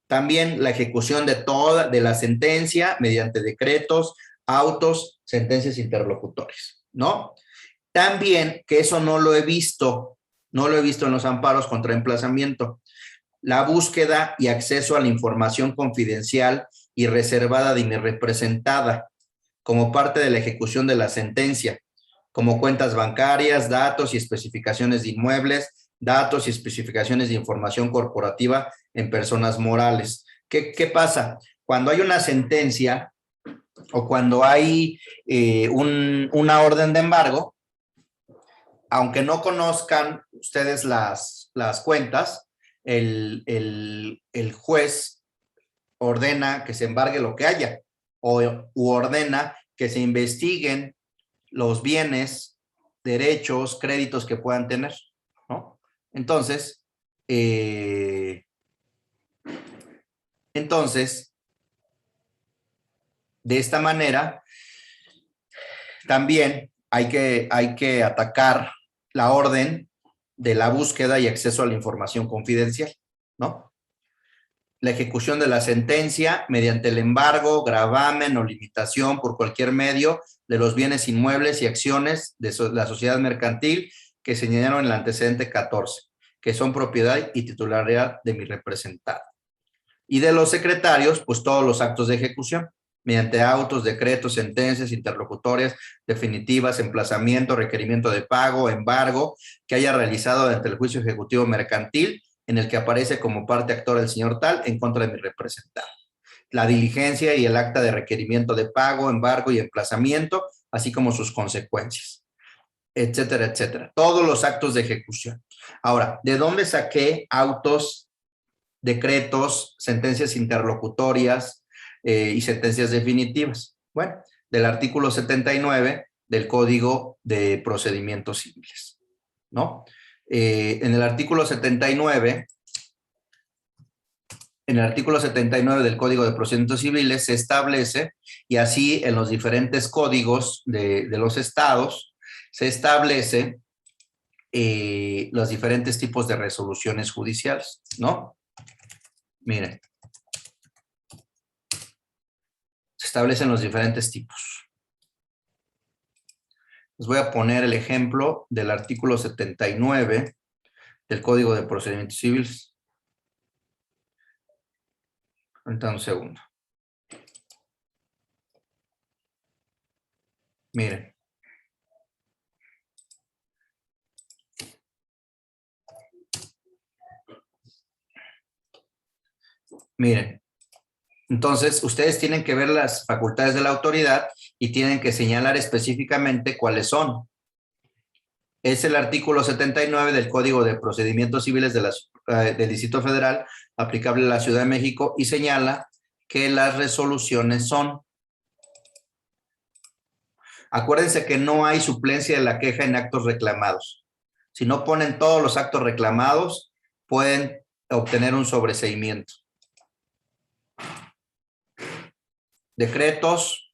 También la ejecución de la sentencia mediante decretos, autos, sentencias interlocutorias, ¿no? También, que eso no lo he visto en los amparos contra emplazamiento, la búsqueda y acceso a la información confidencial y reservada de mi representada como parte de la ejecución de la sentencia, como cuentas bancarias, datos y especificaciones de inmuebles, datos y especificaciones de información corporativa en personas morales. ¿Qué pasa? Cuando hay una sentencia o cuando hay una orden de embargo, aunque no conozcan ustedes las cuentas, el juez ordena que se embargue lo que haya u ordena que se investiguen los bienes, derechos, créditos que puedan tener, ¿no? Entonces, de esta manera, también hay que atacar la orden de la búsqueda y acceso a la información confidencial, ¿no? La ejecución de la sentencia mediante el embargo, gravamen o limitación por cualquier medio de los bienes inmuebles y acciones de la sociedad mercantil que señalaron en el antecedente 14, que son propiedad y titularidad de mi representado. Y de los secretarios, pues todos los actos de ejecución, mediante autos, decretos, sentencias, interlocutorias, definitivas, emplazamiento, requerimiento de pago, embargo, que haya realizado ante el juicio ejecutivo mercantil, en el que aparece como parte actora el señor tal en contra de mi representado. La diligencia y el acta de requerimiento de pago, embargo y emplazamiento, así como sus consecuencias, etcétera, etcétera. Todos los actos de ejecución. Ahora, ¿de dónde saqué autos, decretos, sentencias interlocutorias y sentencias definitivas? Bueno, del artículo 79 del Código de Procedimientos Civiles, ¿no? En el artículo 79 del Código de Procedimientos Civiles se establece, y así en los diferentes códigos de los estados, se establece los diferentes tipos de resoluciones judiciales, ¿no? Miren. Se establecen los diferentes tipos. Les voy a poner el ejemplo del artículo 79 del Código de Procedimientos Civiles. Ahorita un segundo. Miren. Miren. Entonces, ustedes tienen que ver las facultades de la autoridad y tienen que señalar específicamente cuáles son. Es el artículo 79 del Código de Procedimientos Civiles del Distrito Federal, aplicable a la Ciudad de México, y señala que las resoluciones son. Acuérdense que no hay suplencia de la queja en actos reclamados. Si no ponen todos los actos reclamados, pueden obtener un sobreseimiento. Decretos,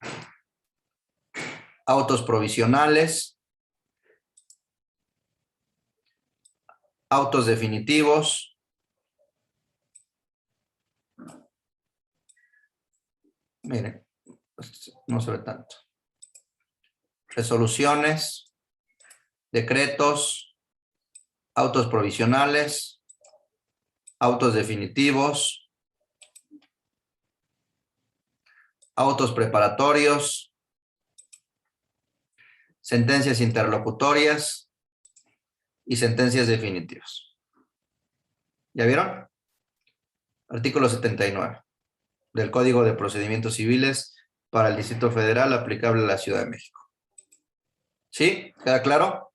autos provisionales, autos definitivos, miren, no se ve tanto, resoluciones, decretos, autos provisionales, autos definitivos, autos preparatorios, sentencias interlocutorias y sentencias definitivas. ¿Ya vieron? Artículo 79 del Código de Procedimientos Civiles para el Distrito Federal aplicable a la Ciudad de México. ¿Sí? ¿Queda claro?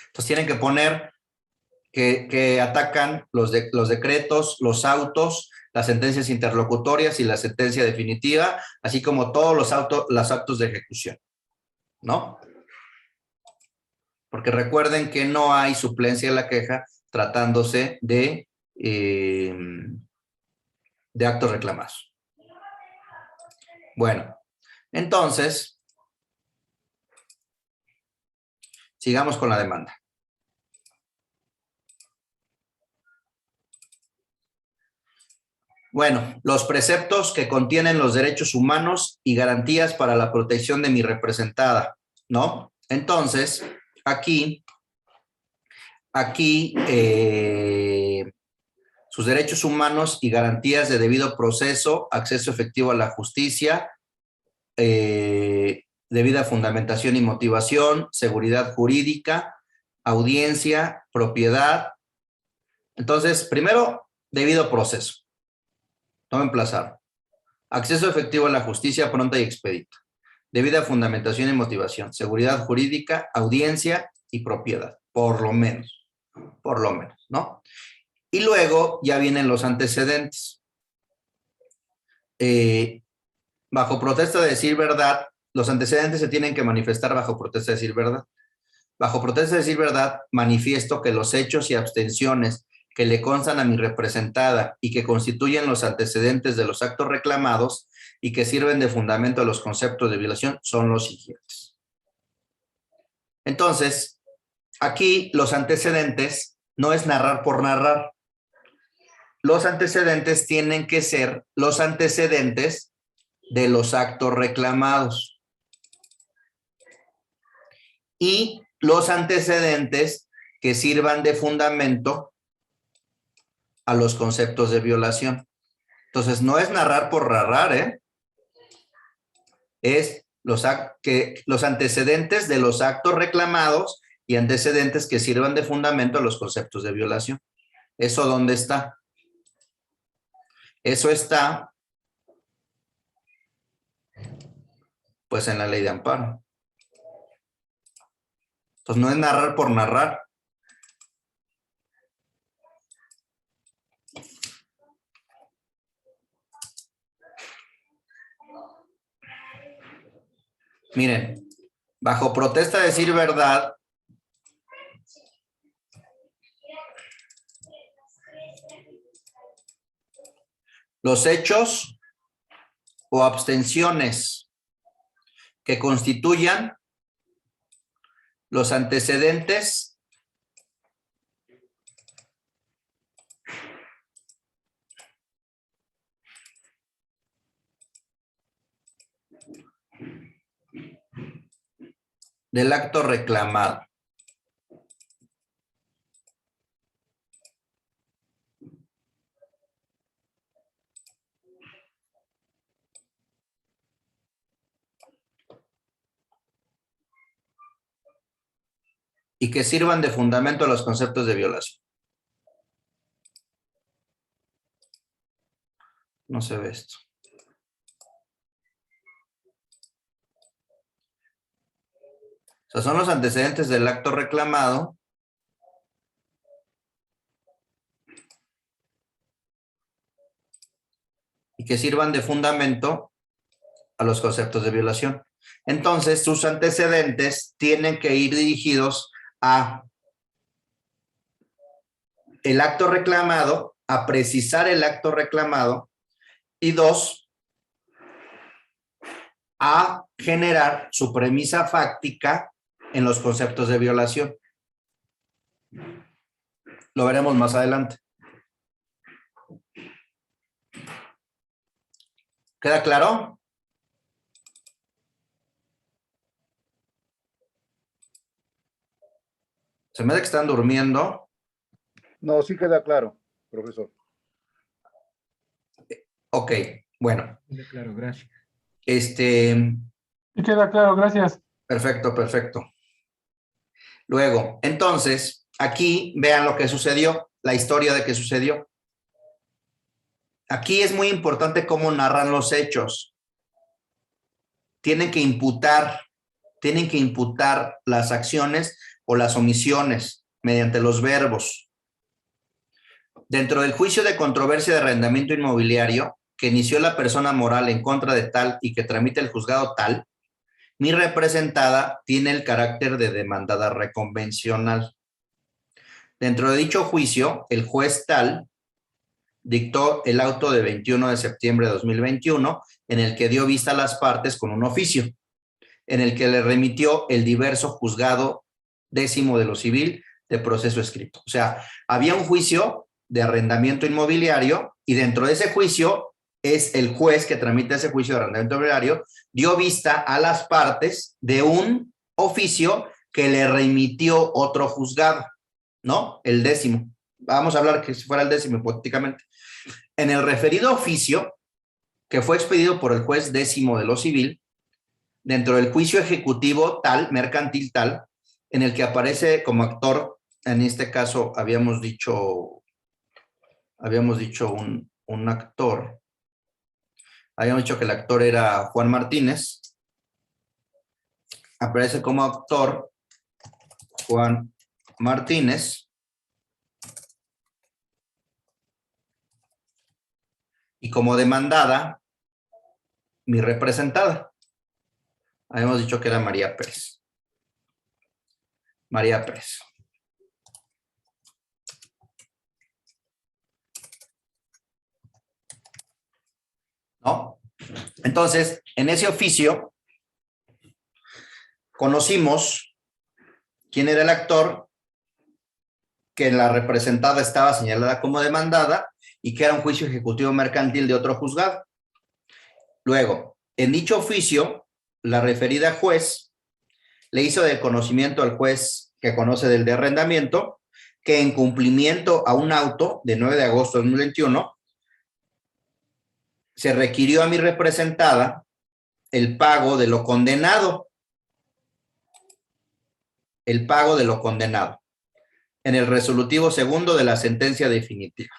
Entonces tienen que poner que atacan los decretos, los autos, las sentencias interlocutorias y la sentencia definitiva, así como todos los actos de ejecución, ¿no? Porque recuerden que no hay suplencia de la queja tratándose de actos reclamados. Bueno, entonces, sigamos con la demanda. Bueno, los preceptos que contienen los derechos humanos y garantías para la protección de mi representada, ¿no? Entonces, aquí, sus derechos humanos y garantías de debido proceso, acceso efectivo a la justicia, debida fundamentación y motivación, seguridad jurídica, audiencia, propiedad. Entonces, primero, debido proceso. No emplazar. Acceso efectivo a la justicia pronta y expedita. Debida fundamentación y motivación. Seguridad jurídica, audiencia y propiedad. Por lo menos, ¿no? Y luego ya vienen los antecedentes. Bajo protesta de decir verdad, los antecedentes se tienen que manifestar bajo protesta de decir verdad. Bajo protesta de decir verdad, manifiesto que los hechos y abstenciones que le constan a mi representada y que constituyen los antecedentes de los actos reclamados y que sirven de fundamento a los conceptos de violación son los siguientes. Entonces, aquí los antecedentes no es narrar por narrar. Los antecedentes tienen que ser los antecedentes de los actos reclamados. Y los antecedentes que sirvan de fundamento a los conceptos de violación. Entonces, no es narrar por narrar, es los antecedentes de los actos reclamados y antecedentes que sirvan de fundamento a los conceptos de violación. ¿Eso dónde está? Eso está, pues, en la ley de amparo. Entonces, no es narrar por narrar. Miren, bajo protesta de decir verdad, los hechos o abstenciones que constituyan los antecedentes del acto reclamado. Y que sirvan de fundamento a los conceptos de violación. No se ve esto. O sea, son los antecedentes del acto reclamado y que sirvan de fundamento a los conceptos de violación. Entonces, sus antecedentes tienen que ir dirigidos a el acto reclamado, a precisar el acto reclamado, y dos, a generar su premisa fáctica en los conceptos de violación. Lo veremos más adelante. ¿Queda claro? Se me hace que están durmiendo. No, sí queda claro, profesor. Ok, bueno. Claro, gracias. Sí queda claro, gracias. Perfecto, perfecto. Luego, entonces, aquí vean lo que sucedió, la historia de qué sucedió. Aquí es muy importante cómo narran los hechos. Tienen que imputar las acciones o las omisiones mediante los verbos. Dentro del juicio de controversia de arrendamiento inmobiliario que inició la persona moral en contra de tal y que tramita el juzgado tal, mi representada tiene el carácter de demandada reconvencional. Dentro de dicho juicio, el juez tal dictó el auto de 21 de septiembre de 2021 en el que dio vista a las partes con un oficio, en el que le remitió el diverso juzgado 10º de lo civil de proceso escrito. O sea, había un juicio de arrendamiento inmobiliario y dentro de ese juicio es el juez que tramita ese juicio de arrendamiento inmobiliario, dio vista a las partes de un oficio que le remitió otro juzgado, ¿no? El 10º. Vamos a hablar que si fuera el 10º hipotéticamente. En el referido oficio, que fue expedido por el juez 10º de lo civil, dentro del juicio ejecutivo tal, mercantil tal, en el que aparece como actor, en este caso habíamos dicho un actor, habíamos dicho que el actor era Juan Martínez, aparece como actor Juan Martínez, y como demandada, mi representada. Habíamos dicho que era María Pérez. María Pérez. ¿No? Entonces, en ese oficio, conocimos quién era el actor, que la representada estaba señalada como demandada y que era un juicio ejecutivo mercantil de otro juzgado. Luego, en dicho oficio, la referida juez le hizo de conocimiento al juez que conoce del de arrendamiento que en cumplimiento a un auto de 9 de agosto de 2021 se requirió a mi representada el pago de lo condenado. El pago de lo condenado en el resolutivo segundo de la sentencia definitiva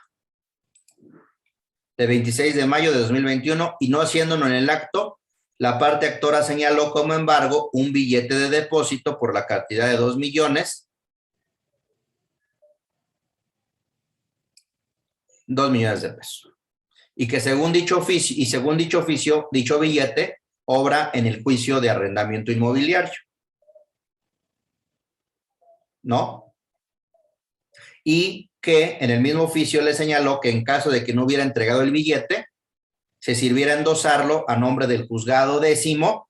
de 26 de mayo de 2021 y no haciéndolo en el acto, la parte actora señaló como embargo un billete de depósito por la cantidad de 2 millones de pesos. Y que según dicho oficio, dicho billete obra en el juicio de arrendamiento inmobiliario. ¿No? Y que en el mismo oficio le señaló que en caso de que no hubiera entregado el billete, se sirviera endosarlo a nombre del juzgado 10º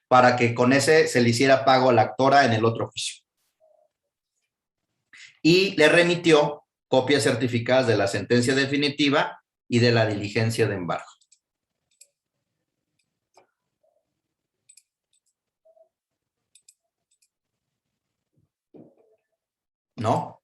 para que con ese se le hiciera pago a la actora en el otro juicio. Y le remitió copias certificadas de la sentencia definitiva y de la diligencia de embargo. ¿No?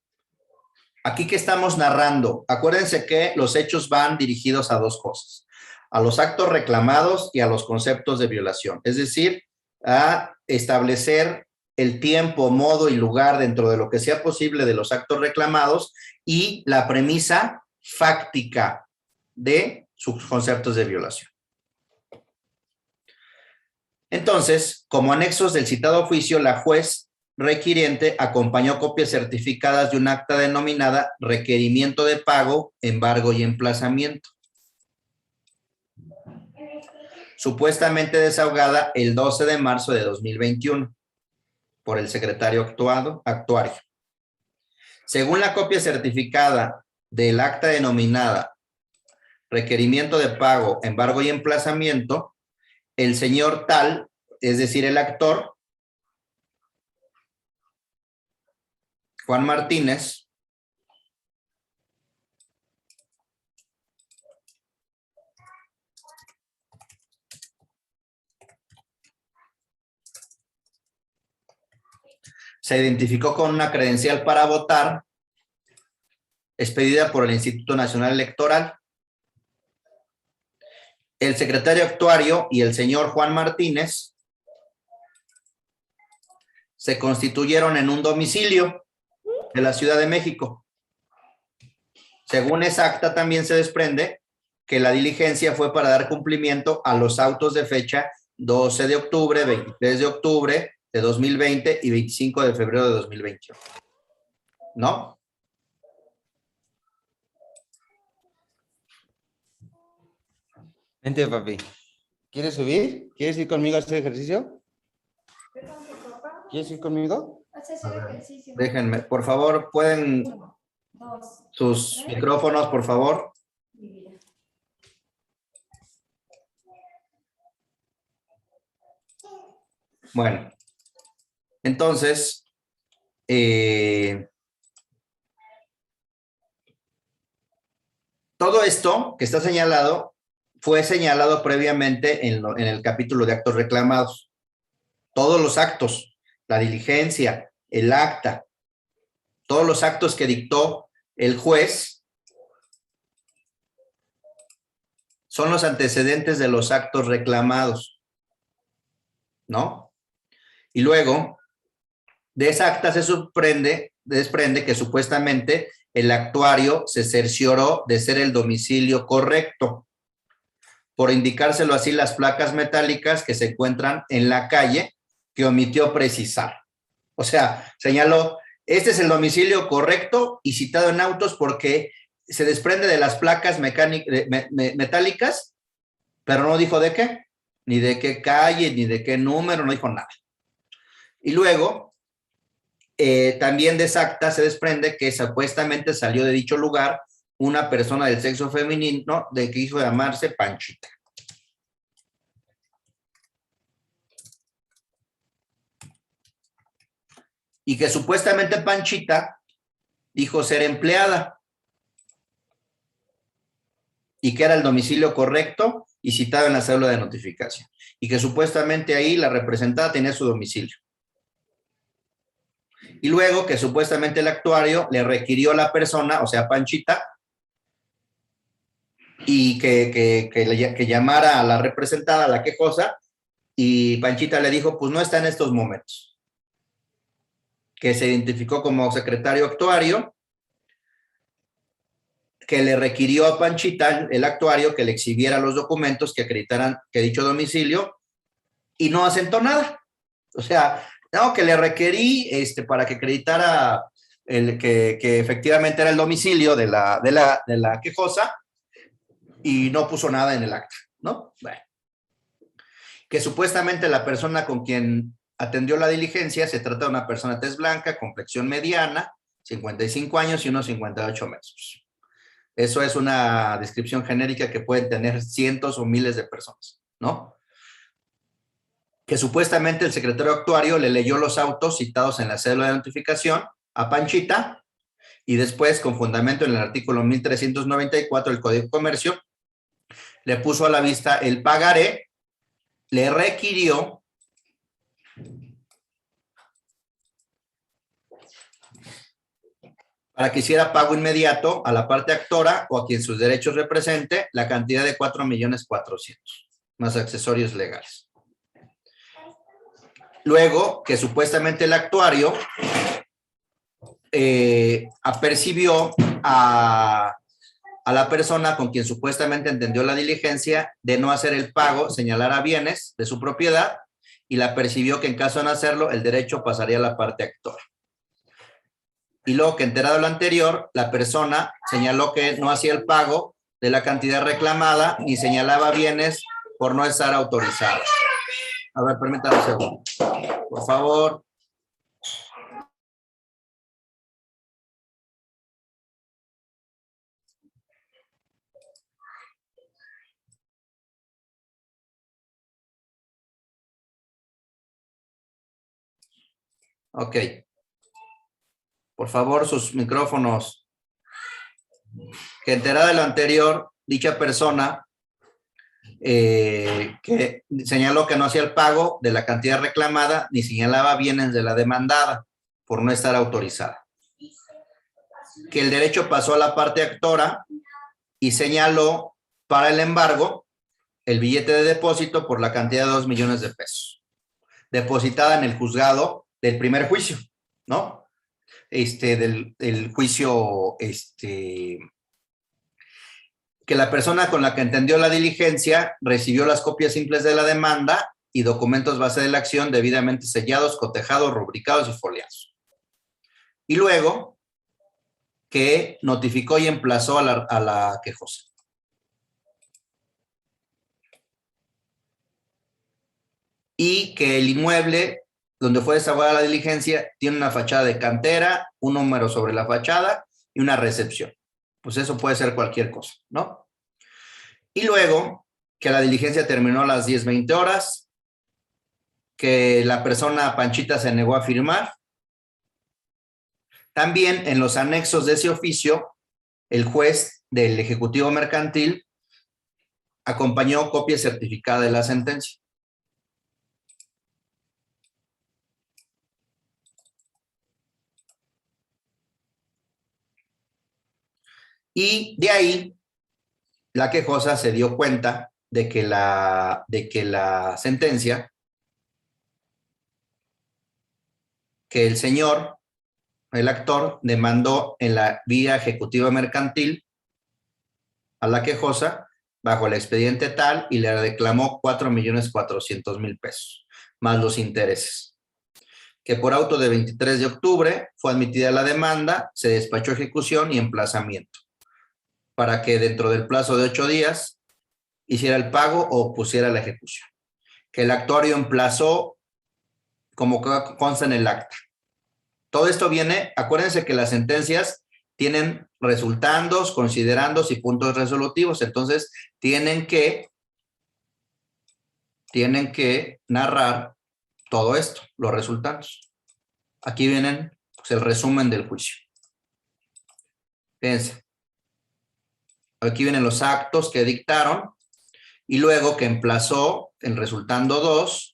Aquí que estamos narrando, acuérdense que los hechos van dirigidos a dos cosas, a los actos reclamados y a los conceptos de violación, es decir, a establecer el tiempo, modo y lugar dentro de lo que sea posible de los actos reclamados y la premisa fáctica de sus conceptos de violación. Entonces, como anexos del citado oficio, la juez requiriente acompañó copias certificadas de un acta denominada requerimiento de pago, embargo y emplazamiento, supuestamente desahogada el 12 de marzo de 2021 por el secretario actuario. Según la copia certificada del acta denominada requerimiento de pago, embargo y emplazamiento, el señor tal, es decir, el actor, Juan Martínez, se identificó con una credencial para votar expedida por el Instituto Nacional Electoral. El secretario actuario y el señor Juan Martínez se constituyeron en un domicilio de la Ciudad de México. Según esa acta también se desprende que la diligencia fue para dar cumplimiento a los autos de fecha 12 de octubre, 23 de octubre de 2020 y 25 de febrero de 2021. ¿No? Vente, papi. ¿Quieres subir? ¿Quieres ir conmigo a hacer ejercicio? ¿Quieres ir conmigo? Déjenme, por favor, pueden sus micrófonos, por favor. Bueno, entonces, todo esto que está señalado fue señalado previamente en el capítulo de actos reclamados. Todos los actos, la diligencia, el acta, todos los actos que dictó el juez son los antecedentes de los actos reclamados, ¿no? Y luego, de esa acta se desprende que supuestamente el actuario se cercioró de ser el domicilio correcto, por indicárselo así las placas metálicas que se encuentran en la calle, que omitió precisar. O sea, señaló, este es el domicilio correcto y citado en autos porque se desprende de las placas metálicas, pero no dijo de qué, ni de qué calle, ni de qué número, no dijo nada. Y luego, también de esa acta se desprende que supuestamente salió de dicho lugar una persona del sexo femenino de que hizo llamarse Panchita. Y que supuestamente Panchita dijo ser empleada y que era el domicilio correcto y citado en la cédula de notificación. Y que supuestamente ahí la representada tenía su domicilio. Y luego que supuestamente el actuario le requirió a la persona, o sea, Panchita, y que llamara a la representada, a la quejosa, y Panchita le dijo, pues no está en estos momentos. Que se identificó como secretario actuario, que le requirió a Panchita, el actuario, que le exhibiera los documentos que acreditaran que dicho domicilio, y no asentó nada. O sea, no, que le requerí para que acreditara que efectivamente era el domicilio de la quejosa, y no puso nada en el acta, ¿no? Bueno. Que supuestamente la persona con quien atendió la diligencia se trata de una persona tez blanca, complexión mediana, 55 años y unos 58 metros. Eso es una descripción genérica que pueden tener cientos o miles de personas, ¿no? Que supuestamente el secretario actuario le leyó los autos citados en la cédula de notificación a Panchita y después, con fundamento en el artículo 1394 del Código de Comercio, le puso a la vista el pagaré, le requirió para que hiciera pago inmediato a la parte actora o a quien sus derechos represente la cantidad de 4,400,000, más accesorios legales. Luego, que supuestamente el actuario apercibió a la persona con quien supuestamente entendió la diligencia de no hacer el pago, señalar a bienes de su propiedad, y la percibió que en caso de no hacerlo, el derecho pasaría a la parte actora. Y luego que enterado lo anterior, la persona señaló que no hacía el pago de la cantidad reclamada ni señalaba bienes por no estar autorizado. A ver, permítame un segundo. Por favor. Ok. Por favor, sus micrófonos. Que enterada de lo anterior, dicha persona que señaló que no hacía el pago de la cantidad reclamada ni señalaba bienes de la demandada por no estar autorizada. Que el derecho pasó a la parte actora y señaló para el embargo el billete de depósito por la cantidad de 2 millones de pesos, depositada en el juzgado del primer juicio, ¿no? Del juicio, que la persona con la que entendió la diligencia recibió las copias simples de la demanda y documentos base de la acción debidamente sellados, cotejados, rubricados y foliados. Y luego que notificó y emplazó a la quejosa. Y que el inmueble donde fue desaguada la diligencia tiene una fachada de cantera, un número sobre la fachada y una recepción. Pues eso puede ser cualquier cosa, ¿no? Y luego que la diligencia terminó a las 10:20 horas, que la persona Panchita se negó a firmar. También en los anexos de ese oficio, el juez del Ejecutivo Mercantil acompañó copia certificada de la sentencia. Y de ahí, la quejosa se dio cuenta de que la sentencia, que el señor, el actor, demandó en la vía ejecutiva mercantil a la quejosa bajo el expediente tal y le reclamó 4.400.000 pesos, más los intereses. Que por auto de 23 de octubre fue admitida la demanda, se despachó ejecución y emplazamiento, para que dentro del plazo de 8 días hiciera el pago o pusiera la ejecución. Que el actuario emplazó como consta en el acta. Todo esto viene, acuérdense que las sentencias tienen resultandos, considerandos y puntos resolutivos, entonces tienen que narrar todo esto, los resultados. Aquí vienen pues, el resumen del juicio. Fíjense. Aquí vienen los actos que dictaron y luego que emplazó el resultando 2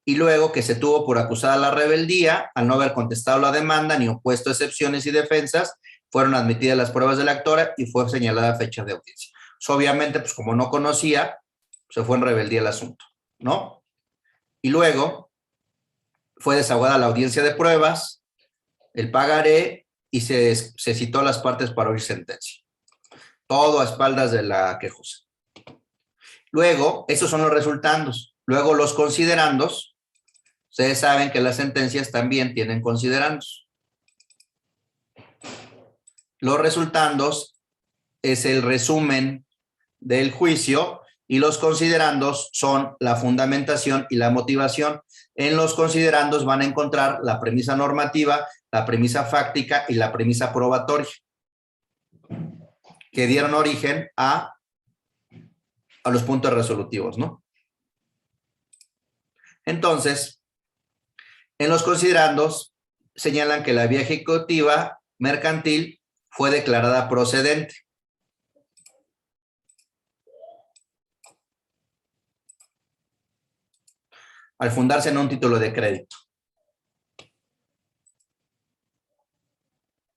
y luego que se tuvo por acusada la rebeldía al no haber contestado la demanda ni opuesto excepciones y defensas, fueron admitidas las pruebas del actor y fue señalada fecha de audiencia. Pues, obviamente, pues como no conocía, se fue en rebeldía el asunto, ¿no? Y luego fue desaguada la audiencia de pruebas, el pagaré y se citó a las partes para oír sentencia. Todo a espaldas de la quejosa. Luego, esos son los resultandos. Luego, los considerandos. Ustedes saben que las sentencias también tienen considerandos. Los resultandos es el resumen del juicio y los considerandos son la fundamentación y la motivación. En los considerandos van a encontrar la premisa normativa, la premisa fáctica y la premisa probatoria, que dieron origen a los puntos resolutivos, ¿no? Entonces, en los considerandos señalan que la vía ejecutiva mercantil fue declarada procedente. Al fundarse en un título de crédito.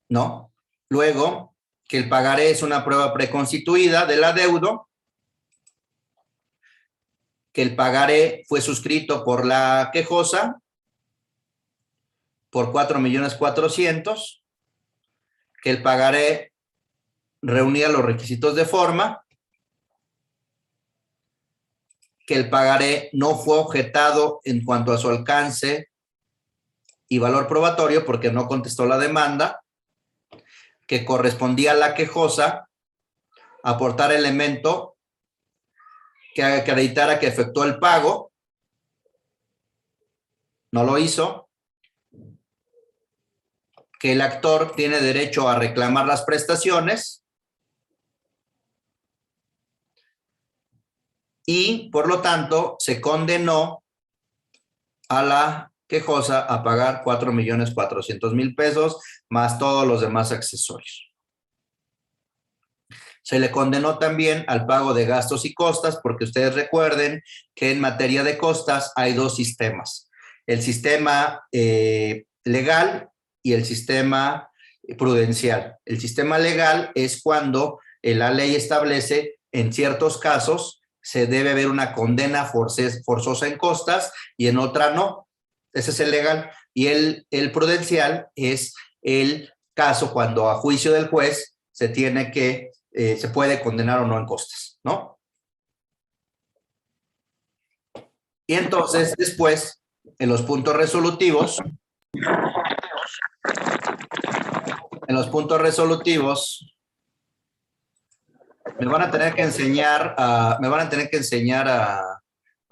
¿No? Luego, que el pagaré es una prueba preconstituida del adeudo, que el pagaré fue suscrito por la quejosa por 4.400.000, que el pagaré reunía los requisitos de forma, que el pagaré no fue objetado en cuanto a su alcance y valor probatorio porque no contestó la demanda, que correspondía a la quejosa aportar elemento que acreditara que efectuó el pago, no lo hizo, que el actor tiene derecho a reclamar las prestaciones y, por lo tanto, se condenó a la quejosa a pagar 4.400.000 pesos más todos los demás accesorios. Se le condenó también al pago de gastos y costas, porque ustedes recuerden que en materia de costas hay dos sistemas. El sistema legal y el sistema prudencial. El sistema legal es cuando la ley establece en ciertos casos se debe haber una condena forzosa en costas y en otra no. Ese es el legal. Y el prudencial es el caso cuando a juicio del juez se tiene que, se puede condenar o no en costas, ¿no? Y entonces después, en los puntos resolutivos, me van a tener que enseñar a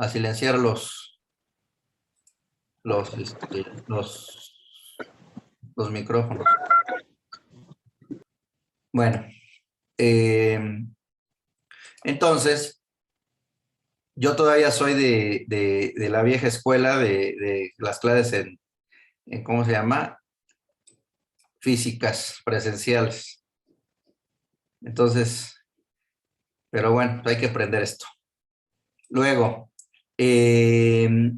silenciar los micrófonos. Bueno, entonces, yo todavía soy de la vieja escuela de las clases en ¿cómo se llama? Físicas presenciales. Entonces, pero bueno, hay que aprender esto. Luego, que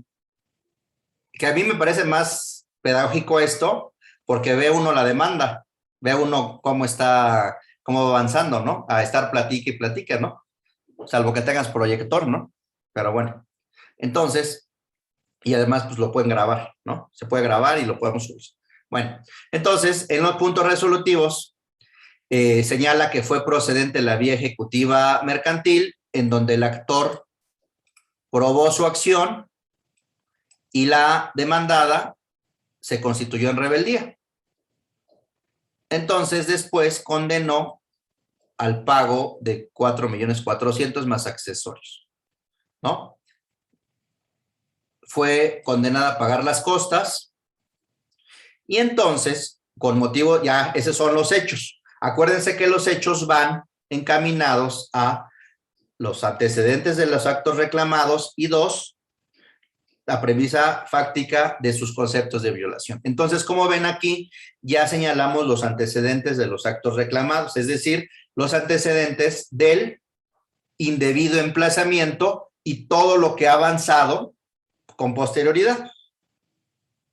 a mí me parece más pedagógico esto, porque ve uno la demanda, ve uno cómo va avanzando, ¿no? A estar platique y platique, ¿no? Salvo que tengas proyector, ¿no? Pero bueno, entonces, y además pues lo pueden grabar, ¿no? Se puede grabar y lo podemos subir. Bueno, entonces, en los puntos resolutivos, señala que fue procedente la vía ejecutiva mercantil, en donde el actor probó su acción y la demandada se constituyó en rebeldía. Entonces, después condenó al pago de 4.400.000 más accesorios, ¿no? Fue condenada a pagar las costas y entonces, con motivo, ya esos son los hechos. Acuérdense que los hechos van encaminados a los antecedentes de los actos reclamados y dos, la premisa fáctica de sus conceptos de violación. Entonces, como ven aquí, ya señalamos los antecedentes de los actos reclamados, es decir, los antecedentes del indebido emplazamiento y todo lo que ha avanzado con posterioridad.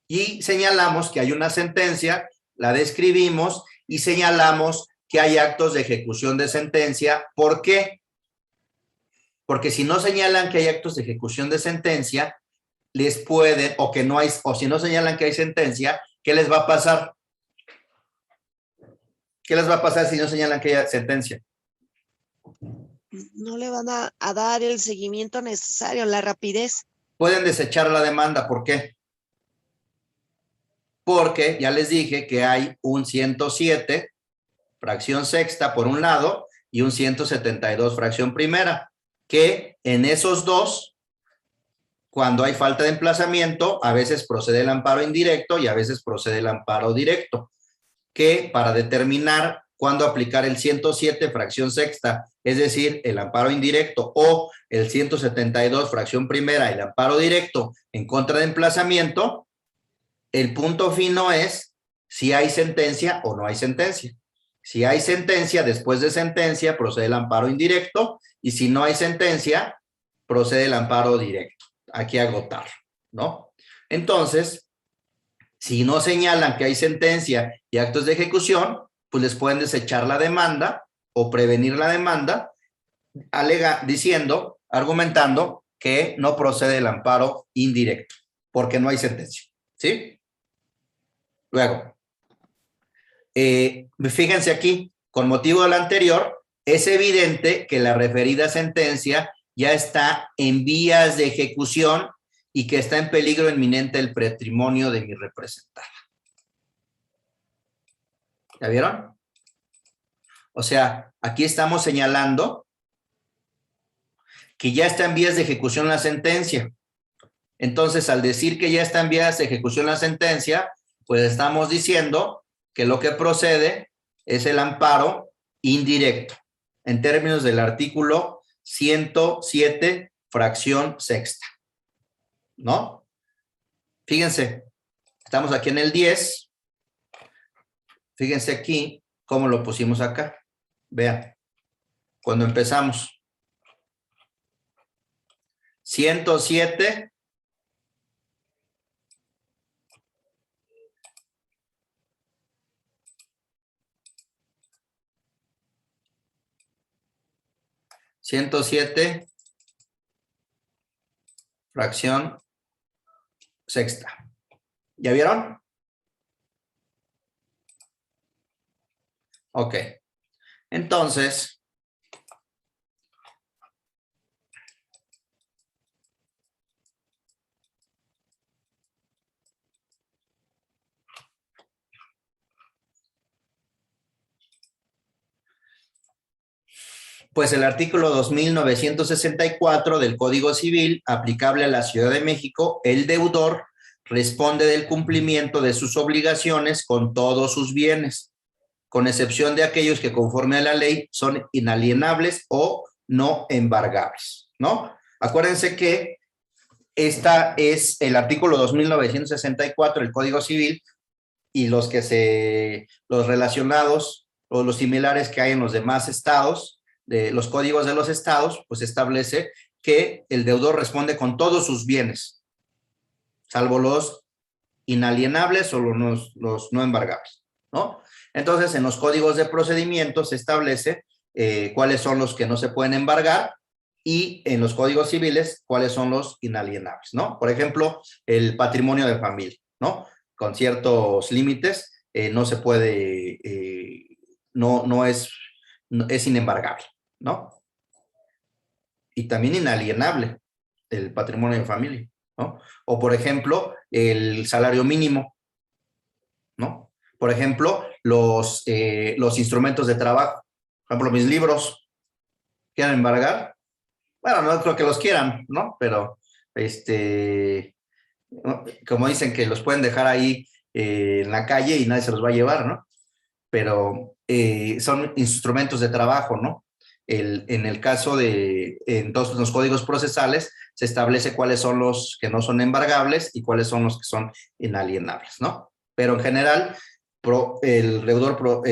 Y señalamos que hay una sentencia, la describimos y señalamos que hay actos de ejecución de sentencia. ¿Por qué? Porque si no señalan que hay actos de ejecución de sentencia, les pueden, o que no hay, o si no señalan que hay sentencia, ¿qué les va a pasar? ¿Qué les va a pasar si no señalan que hay sentencia? No le van a dar el seguimiento necesario, la rapidez. Pueden desechar la demanda, ¿por qué? Porque ya les dije que hay un 107, fracción sexta por un lado, y un 172, fracción primera, que en esos dos, cuando hay falta de emplazamiento, a veces procede el amparo indirecto y a veces procede el amparo directo, que para determinar cuándo aplicar el 107, fracción sexta, es decir, el amparo indirecto, o el 172, fracción primera, el amparo directo en contra de emplazamiento, el punto fino es si hay sentencia o no hay sentencia. Si hay sentencia, después de sentencia procede el amparo indirecto, y si no hay sentencia, procede el amparo directo. Aquí agotar, ¿no? Entonces, si no señalan que hay sentencia y actos de ejecución, pues les pueden desechar la demanda o prevenir la demanda, argumentando que no procede el amparo indirecto, porque no hay sentencia, ¿sí? Luego, fíjense aquí, con motivo de lo anterior, es evidente que la referida sentencia ya está en vías de ejecución y que está en peligro inminente el patrimonio de mi representada. ¿Ya vieron? O sea, aquí estamos señalando que ya está en vías de ejecución la sentencia. Entonces, al decir que ya está en vías de ejecución la sentencia, pues estamos diciendo que lo que procede es el amparo indirecto, en términos del artículo 107, fracción sexta, ¿no? Fíjense, estamos aquí en el 10. Fíjense aquí cómo lo pusimos acá. Vean, cuando empezamos. 107. 107, fracción sexta. ¿Ya vieron? Ok. Entonces, pues el artículo 2964 del Código Civil, aplicable a la Ciudad de México, el deudor responde del cumplimiento de sus obligaciones con todos sus bienes, con excepción de aquellos que conforme a la ley son inalienables o no embargables, ¿no? Acuérdense que esta es el artículo 2964 del Código Civil y los relacionados o los similares que hay en los demás estados, de los códigos de los estados, pues establece que el deudor responde con todos sus bienes, salvo los inalienables o los no embargables, ¿no? Entonces, en los códigos de procedimiento se establece cuáles son los que no se pueden embargar y en los códigos civiles cuáles son los inalienables, ¿no? Por ejemplo, el patrimonio de familia, ¿no? Con ciertos límites no se puede, es inembargable, ¿no? Y también inalienable el patrimonio de familia, ¿no? O, por ejemplo, el salario mínimo, ¿no? Por ejemplo, los instrumentos de trabajo. Por ejemplo, mis libros, ¿quieren embargar? Bueno, no creo que los quieran, ¿no? Pero, como dicen que los pueden dejar ahí en la calle y nadie se los va a llevar, ¿no? Pero son instrumentos de trabajo, ¿no? En el caso de, en todos los códigos procesales, se establece cuáles son los que no son embargables y cuáles son los que son inalienables, ¿no? Pero en general, el deudor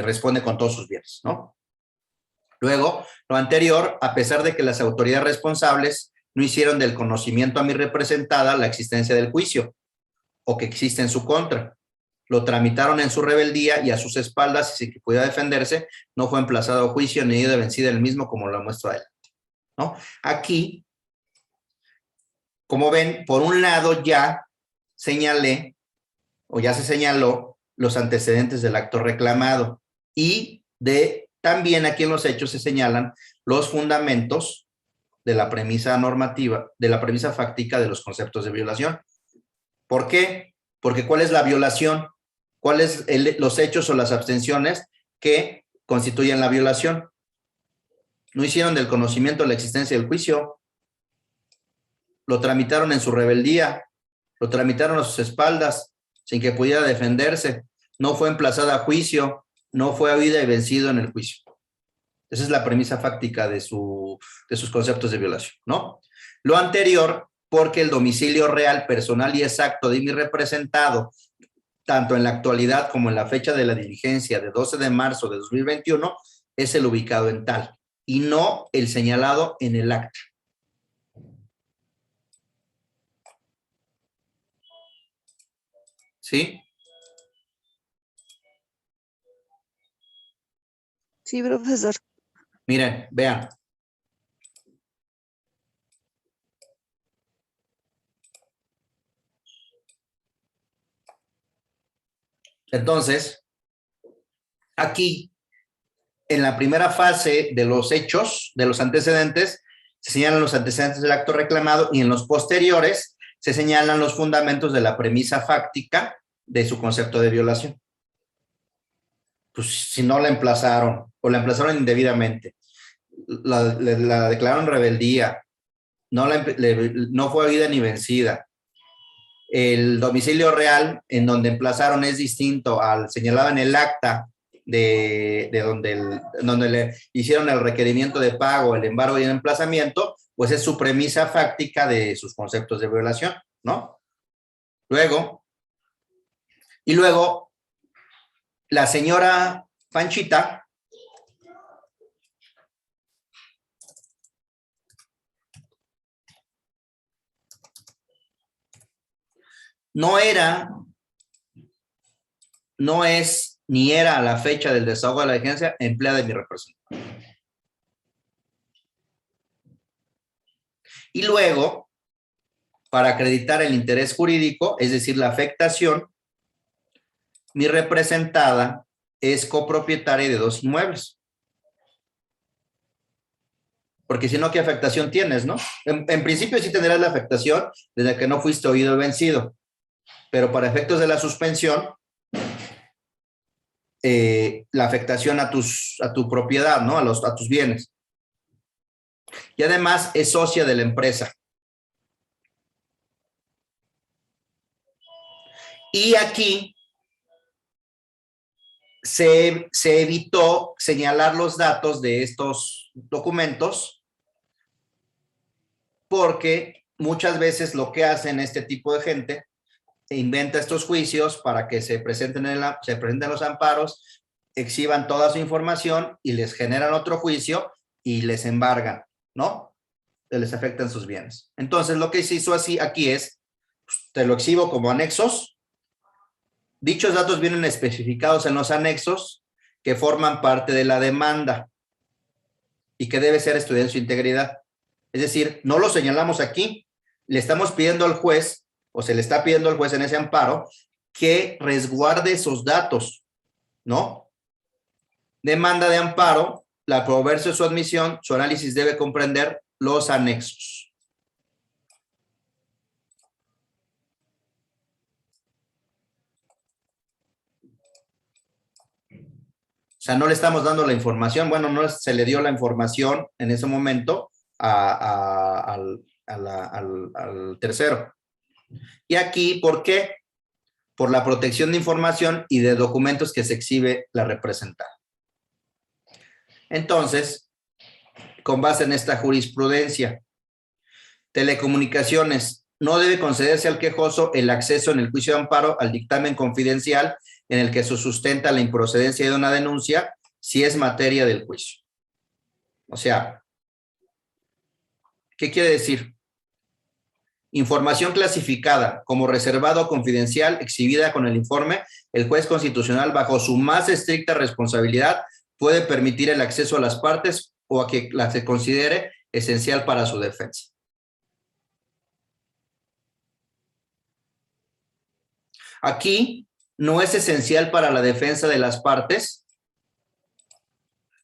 responde con todos sus bienes, ¿no? Luego, lo anterior, a pesar de que las autoridades responsables no hicieron del conocimiento a mi representada la existencia del juicio o que existe en su contra, lo tramitaron en su rebeldía y a sus espaldas, y sin que pudiera defenderse, no fue emplazado a juicio ni ido de vencida el mismo, como lo muestro adelante, ¿no? Aquí, como ven, por un lado ya señalé, o ya se señaló, los antecedentes del acto reclamado, y también aquí en los hechos se señalan los fundamentos de la premisa normativa, de la premisa fáctica de los conceptos de violación. ¿Por qué? Porque ¿cuál es la violación? ¿Cuáles los hechos o las abstenciones que constituyen la violación? No hicieron del conocimiento la existencia del juicio, lo tramitaron en su rebeldía, lo tramitaron a sus espaldas, sin que pudiera defenderse, no fue emplazada a juicio, no fue habida y vencido en el juicio. Esa es la premisa fáctica de sus conceptos de violación, ¿no? Lo anterior, porque el domicilio real, personal y exacto de mi representado, tanto en la actualidad como en la fecha de la diligencia de 12 de marzo de 2021, es el ubicado en tal, y no el señalado en el acta. ¿Sí? Sí, profesor. Miren, vean. Entonces, aquí, en la primera fase de los hechos, de los antecedentes, se señalan los antecedentes del acto reclamado y en los posteriores se señalan los fundamentos de la premisa fáctica de su concepto de violación. Pues si no la emplazaron o la emplazaron indebidamente, la declararon rebeldía, no fue habida ni vencida. El domicilio real en donde emplazaron es distinto al señalado en el acta de donde le hicieron el requerimiento de pago, el embargo y el emplazamiento, pues es su premisa fáctica de sus conceptos de violación, ¿no? Luego, la señora Panchita no es ni era a la fecha del desahogo de la agencia empleada de mi representante. Y luego, para acreditar el interés jurídico, es decir, la afectación, mi representada es copropietaria de 2 inmuebles. Porque si no, ¿qué afectación tienes, no? En principio sí tendrás la afectación desde que no fuiste oído o vencido. Pero para efectos de la suspensión, la afectación a tu propiedad, ¿no? A tus bienes. Y además es socia de la empresa. Y aquí se evitó señalar los datos de estos documentos porque muchas veces lo que hacen este tipo de gente inventa estos juicios para que se presenten los amparos, exhiban toda su información y les generan otro juicio y les embargan, ¿no? Les afectan sus bienes. Entonces, lo que se hizo así aquí es, te lo exhibo como anexos. Dichos datos vienen especificados en los anexos que forman parte de la demanda y que debe ser estudiada en su integridad. Es decir, no lo señalamos aquí, le estamos pidiendo al juez, o se le está pidiendo al juez en ese amparo, que resguarde esos datos, ¿no? Demanda de amparo, la proverso de su admisión, su análisis debe comprender los anexos. O sea, no le estamos dando la información, bueno, no se le dio la información en ese momento al tercero. Y aquí, ¿por qué? Por la protección de información y de documentos que se exhibe la representada. Entonces, con base en esta jurisprudencia, Telecomunicaciones no debe concederse al quejoso el acceso en el juicio de amparo al dictamen confidencial en el que se sustenta la improcedencia de una denuncia si es materia del juicio. O sea, ¿qué quiere decir? Información clasificada como reservado o confidencial exhibida con el informe, el juez constitucional bajo su más estricta responsabilidad puede permitir el acceso a las partes o a que la se considere esencial para su defensa. Aquí no es esencial para la defensa de las partes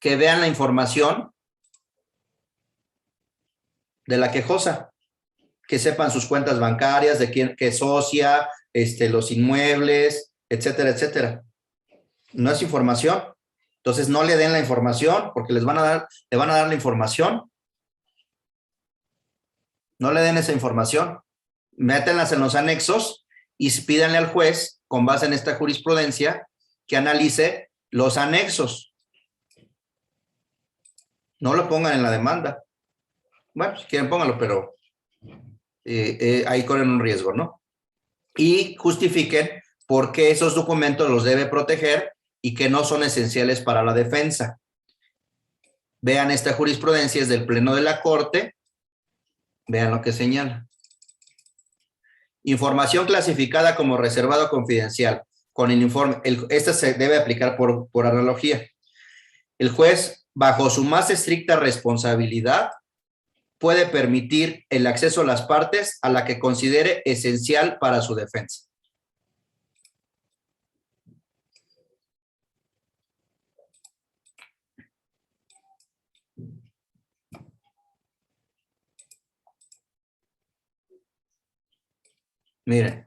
que vean la información de la quejosa, que sepan sus cuentas bancarias, de quién que es socia, los inmuebles, etcétera, etcétera. No es información. Entonces no le den la información porque le van a dar la información. No le den esa información. Métanlas en los anexos y pídanle al juez, con base en esta jurisprudencia, que analice los anexos. No lo pongan en la demanda. Bueno, si quieren pónganlo, pero ahí corren un riesgo, ¿no? Y justifiquen por qué esos documentos los debe proteger y que no son esenciales para la defensa. Vean esta jurisprudencia, es del Pleno de la Corte. Vean lo que señala. Información clasificada como reservado confidencial. Con el informe, esta se debe aplicar por analogía. El juez, bajo su más estricta responsabilidad, puede permitir el acceso a las partes a la que considere esencial para su defensa. Miren.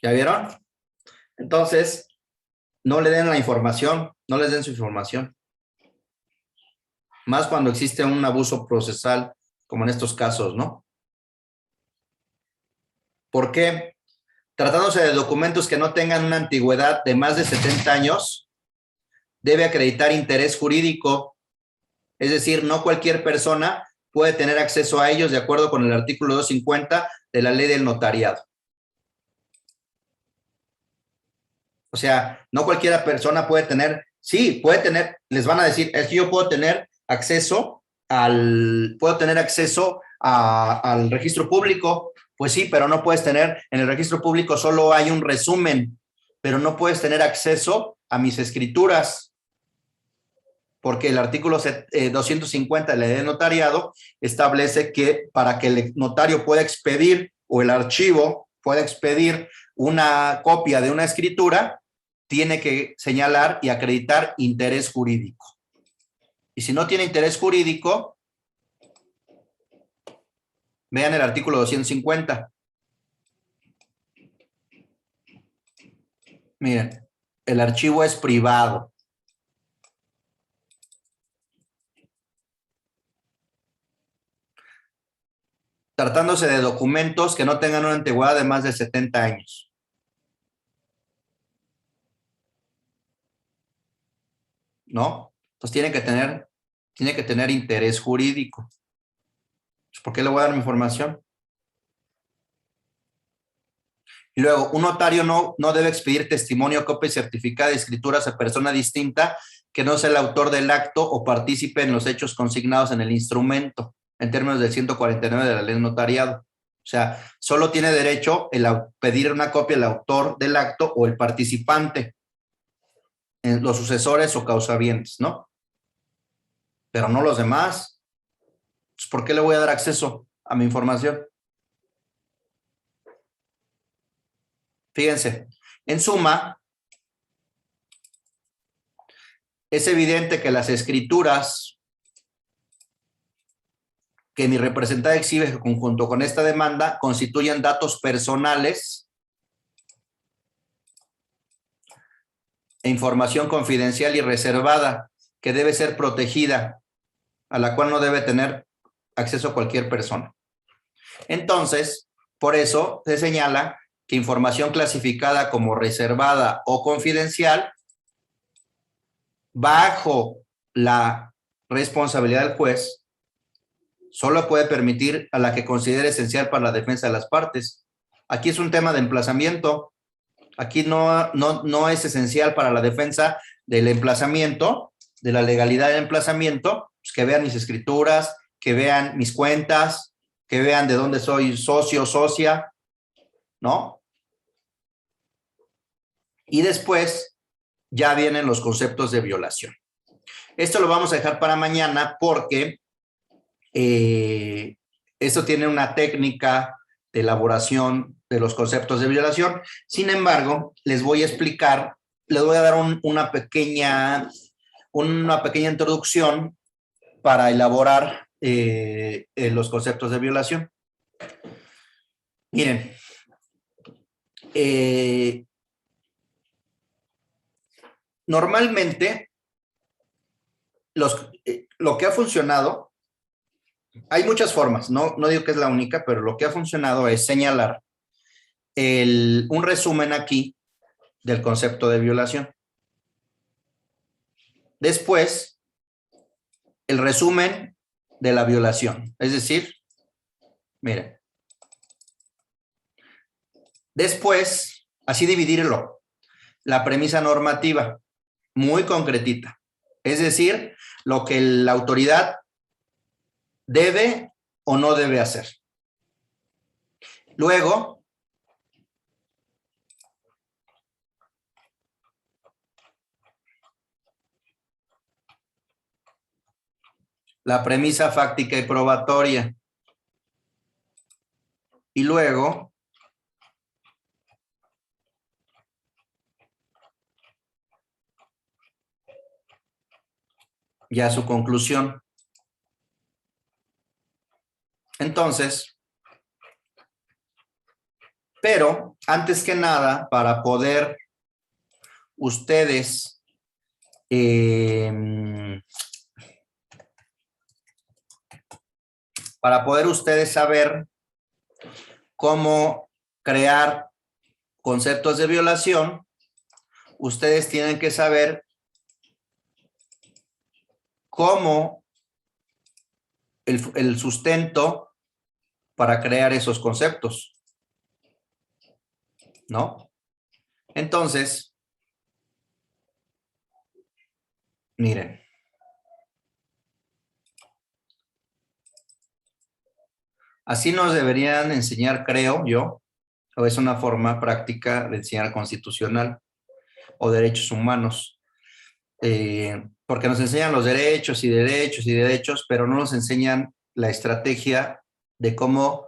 ¿Ya vieron? Entonces, no le den la información, no les den su información. Más cuando existe un abuso procesal, como en estos casos, ¿no? ¿Por qué? Tratándose de documentos que no tengan una antigüedad de más de 70 años, debe acreditar interés jurídico. Es decir, no cualquier persona puede tener acceso a ellos de acuerdo con el artículo 250 de la ley del notariado. O sea, no cualquier persona puede tener, sí, puede tener, les van a decir, es que yo puedo tener acceso al registro público. Pues sí, pero no puedes tener, en el registro público solo hay un resumen, pero no puedes tener acceso a mis escrituras, porque el artículo 250 de la ley de notariado establece que para que el notario pueda expedir o el archivo pueda expedir una copia de una escritura, tiene que señalar y acreditar interés jurídico. Y si no tiene interés jurídico, vean el artículo 250. Miren, el archivo es privado. Tratándose de documentos que no tengan una antigüedad de más de 70 años. ¿No? Entonces tiene que tener interés jurídico. ¿Por qué le voy a dar mi información? Y luego, un notario no debe expedir testimonio, copia certificada de escrituras a persona distinta que no sea el autor del acto o partícipe en los hechos consignados en el instrumento, en términos del 149 de la ley de notariado. O sea, solo tiene derecho a pedir una copia el autor del acto o el participante, en los sucesores o causavientes, ¿no? Pero no los demás. Pues, ¿por qué le voy a dar acceso a mi información? Fíjense, en suma, es evidente que las escrituras que mi representante exhibe conjunto con esta demanda constituyen datos personales e información confidencial y reservada que debe ser protegida, a la cual no debe tener acceso cualquier persona. Entonces, por eso se señala que información clasificada como reservada o confidencial, bajo la responsabilidad del juez, solo puede permitir a la que considere esencial para la defensa de las partes. Aquí es un tema de emplazamiento. Aquí no es esencial para la defensa del emplazamiento, de la legalidad del emplazamiento, pues que vean mis escrituras, que vean mis cuentas, que vean de dónde soy socio, socia, ¿no? Y después ya vienen los conceptos de violación. Esto lo vamos a dejar para mañana porque esto tiene una técnica de elaboración de los conceptos de violación. Sin embargo, les voy a explicar, les voy a dar una pequeña introducción para elaborar los conceptos de violación. Miren, normalmente lo que ha funcionado, hay muchas formas, no digo que es la única, pero lo que ha funcionado es señalar un resumen aquí del concepto de violación. Después, el resumen de la violación. Es decir, miren. Después, así dividirlo. La premisa normativa, muy concretita. Es decir, lo que la autoridad debe o no debe hacer. Luego, la premisa fáctica y probatoria. Y luego, ya su conclusión. Entonces, pero antes que nada, para poder ustedes saber cómo crear conceptos de violación, ustedes tienen que saber cómo el sustento para crear esos conceptos, ¿no? Entonces, miren. Así nos deberían enseñar, creo yo, o es una forma práctica de enseñar constitucional o derechos humanos. Porque nos enseñan los derechos y derechos y derechos, pero no nos enseñan la estrategia de cómo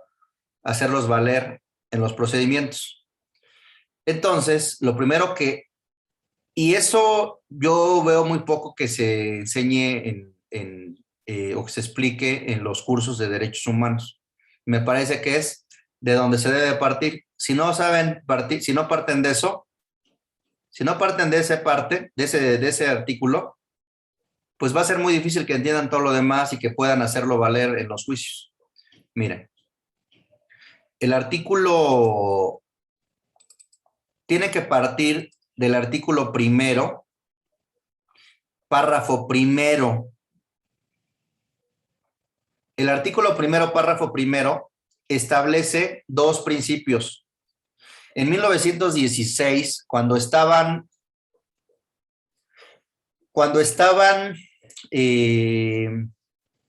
hacerlos valer en los procedimientos. Entonces, lo primero que, y eso yo veo muy poco que se enseñe o que se explique en los cursos de derechos humanos. Me parece que es de donde se debe partir. Si no saben partir, si no parten de eso, si no parten de ese artículo, pues va a ser muy difícil que entiendan todo lo demás y que puedan hacerlo valer en los juicios. Miren, el artículo tiene que partir del artículo primero, párrafo primero. El artículo primero, párrafo primero, establece dos principios. En 1916, cuando estaban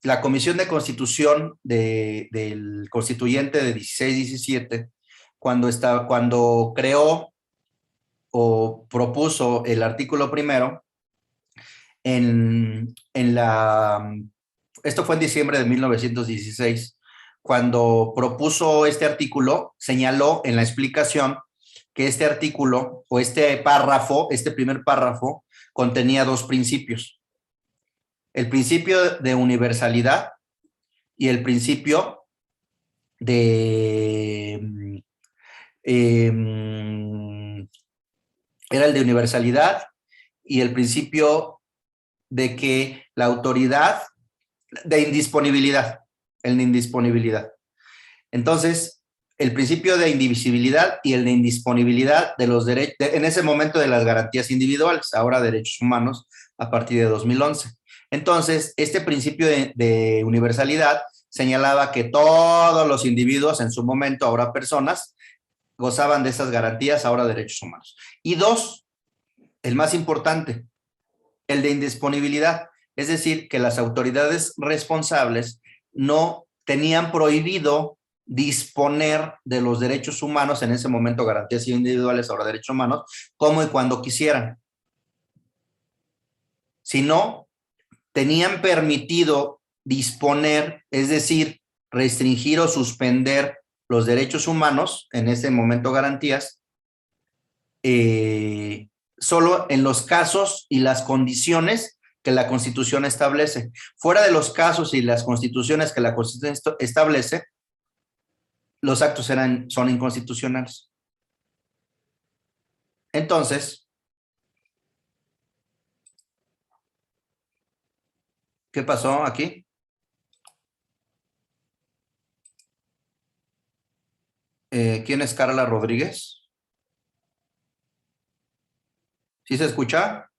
la Comisión de Constitución del constituyente de 16-17, cuando creó o propuso el artículo primero, esto fue en diciembre de 1916, cuando propuso este artículo, señaló en la explicación que este artículo o este párrafo, este primer párrafo, contenía dos principios. El principio de universalidad y el principio de... era el de universalidad y el principio de que la autoridad de indisponibilidad, el de indisponibilidad. Entonces, el principio de indivisibilidad y el de indisponibilidad de los derechos, en ese momento de las garantías individuales, ahora derechos humanos, a partir de 2011. Entonces, este principio de universalidad señalaba que todos los individuos, en su momento, ahora personas, gozaban de esas garantías, ahora derechos humanos. Y dos, el más importante, el de indisponibilidad, es decir, que las autoridades responsables no tenían prohibido disponer de los derechos humanos, en ese momento garantías individuales, ahora derechos humanos, como y cuando quisieran. Sino, tenían permitido disponer, es decir, restringir o suspender los derechos humanos, en ese momento garantías, solo en los casos y las condiciones que la Constitución establece. Fuera de los casos y las constituciones que la Constitución establece, los actos son inconstitucionales. Entonces, ¿qué pasó aquí? ¿Quién es Carla Rodríguez? ¿Sí se escucha?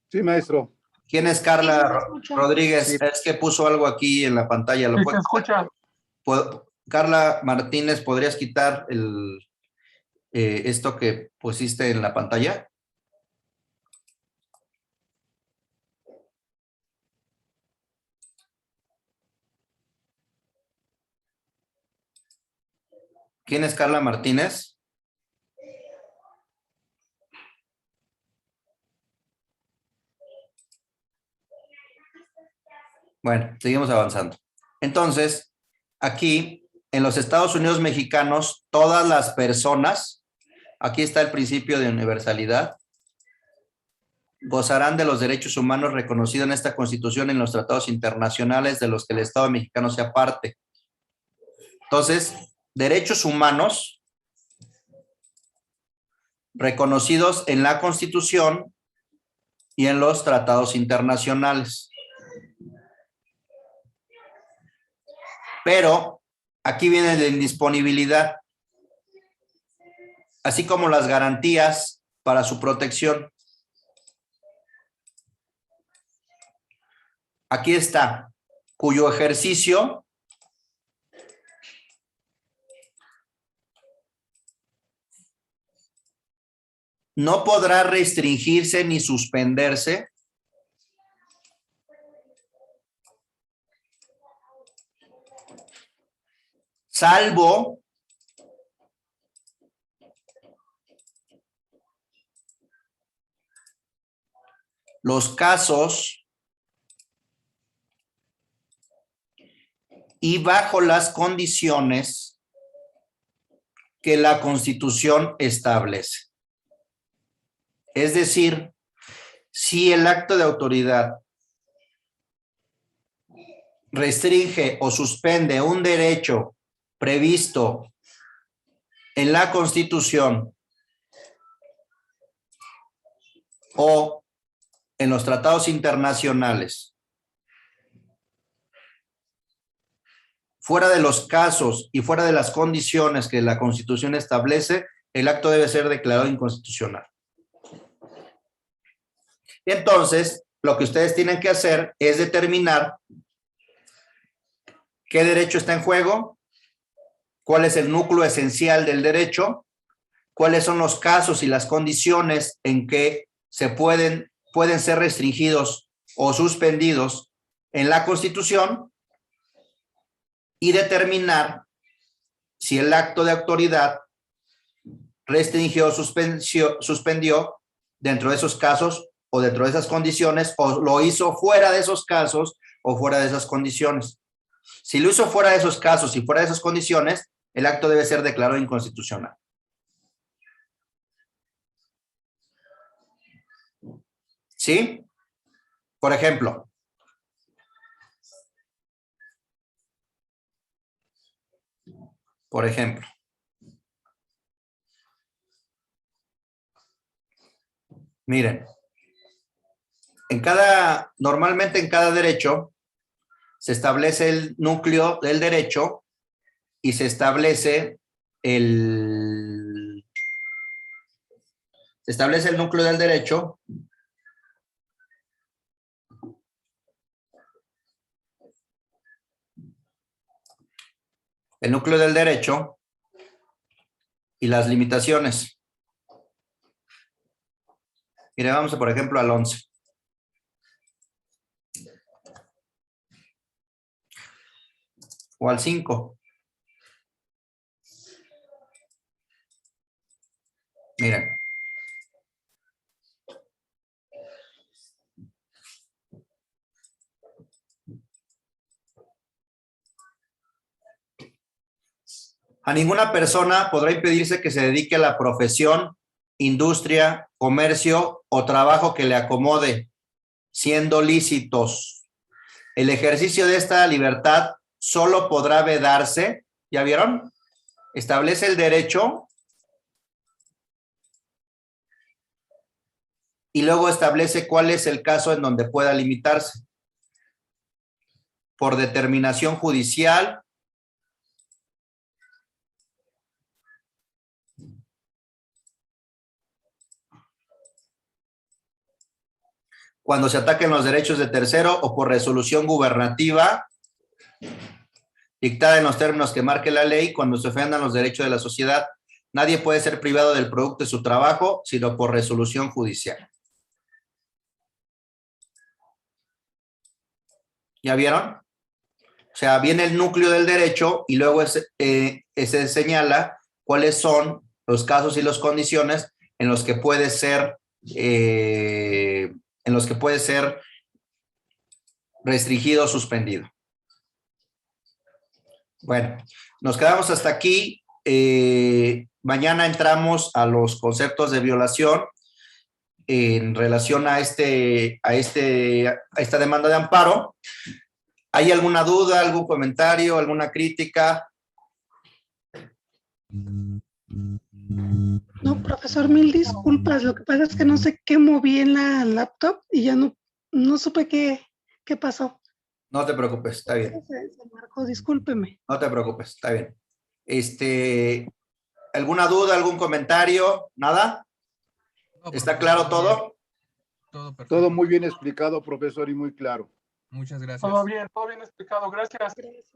Sí, maestro. ¿Quién es Carla Rodríguez? Sí. Es que puso algo aquí en la pantalla. ¿Lo puedes escuchar? Carla Martínez, ¿podrías quitar esto que pusiste en la pantalla? ¿Quién es Carla Martínez? Bueno, seguimos avanzando. Entonces, aquí en los Estados Unidos mexicanos, todas las personas, aquí está el principio de universalidad, gozarán de los derechos humanos reconocidos en esta Constitución y en los tratados internacionales de los que el Estado mexicano sea parte. Entonces, derechos humanos reconocidos en la Constitución y en los tratados internacionales. Pero aquí viene la indisponibilidad, así como las garantías para su protección. Aquí está, cuyo ejercicio no podrá restringirse ni suspenderse salvo los casos y bajo las condiciones que la Constitución establece. Es decir, si el acto de autoridad restringe o suspende un derecho previsto en la Constitución o en los tratados internacionales, fuera de los casos y fuera de las condiciones que la Constitución establece, el acto debe ser declarado inconstitucional. Y entonces, lo que ustedes tienen que hacer es determinar qué derecho está en juego, cuál es el núcleo esencial del derecho, cuáles son los casos y las condiciones en que se pueden ser restringidos o suspendidos en la Constitución y determinar si el acto de autoridad restringió o suspendió dentro de esos casos o dentro de esas condiciones, o lo hizo fuera de esos casos o fuera de esas condiciones. Si lo hizo fuera de esos casos y fuera de esas condiciones, el acto debe ser declarado inconstitucional. ¿Sí? Por ejemplo, miren, normalmente en cada derecho se establece el núcleo del derecho y se establece el núcleo del derecho y las limitaciones. Mire, vamos por ejemplo al 11. O al 5. Miren. A ninguna persona podrá impedirse que se dedique a la profesión, industria, comercio o trabajo que le acomode, siendo lícitos. El ejercicio de esta libertad solo podrá vedarse, ¿ya vieron? Establece el derecho y luego establece cuál es el caso en donde pueda limitarse. Por determinación judicial, cuando se ataquen los derechos de tercero o por resolución gubernativa, dictada en los términos que marque la ley, cuando se ofendan los derechos de la sociedad. Nadie puede ser privado del producto de su trabajo, sino por resolución judicial. ¿Ya vieron? O sea, viene el núcleo del derecho y luego se señala cuáles son los casos y las condiciones en los que puede ser restringido o suspendido. Bueno, nos quedamos hasta aquí. Mañana entramos a los conceptos de violación en relación a esta demanda de amparo. ¿Hay alguna duda, algún comentario, alguna crítica? No, profesor, mil disculpas. Lo que pasa es que no sé qué moví en la laptop y ya no supe qué pasó. No te preocupes, está bien. Se marcó, discúlpeme. No te preocupes, está bien. ¿Alguna duda, algún comentario? ¿Nada? No, ¿Está profesor, claro todo? Todo perfecto. Todo muy bien explicado, profesor, y muy claro. Muchas gracias. Todo bien explicado, gracias.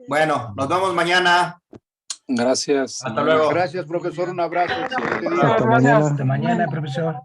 Bueno, nos vemos mañana. Gracias. Hasta luego. Gracias, profesor, un abrazo. Excelente día. Muchas gracias. Hasta mañana, profesor.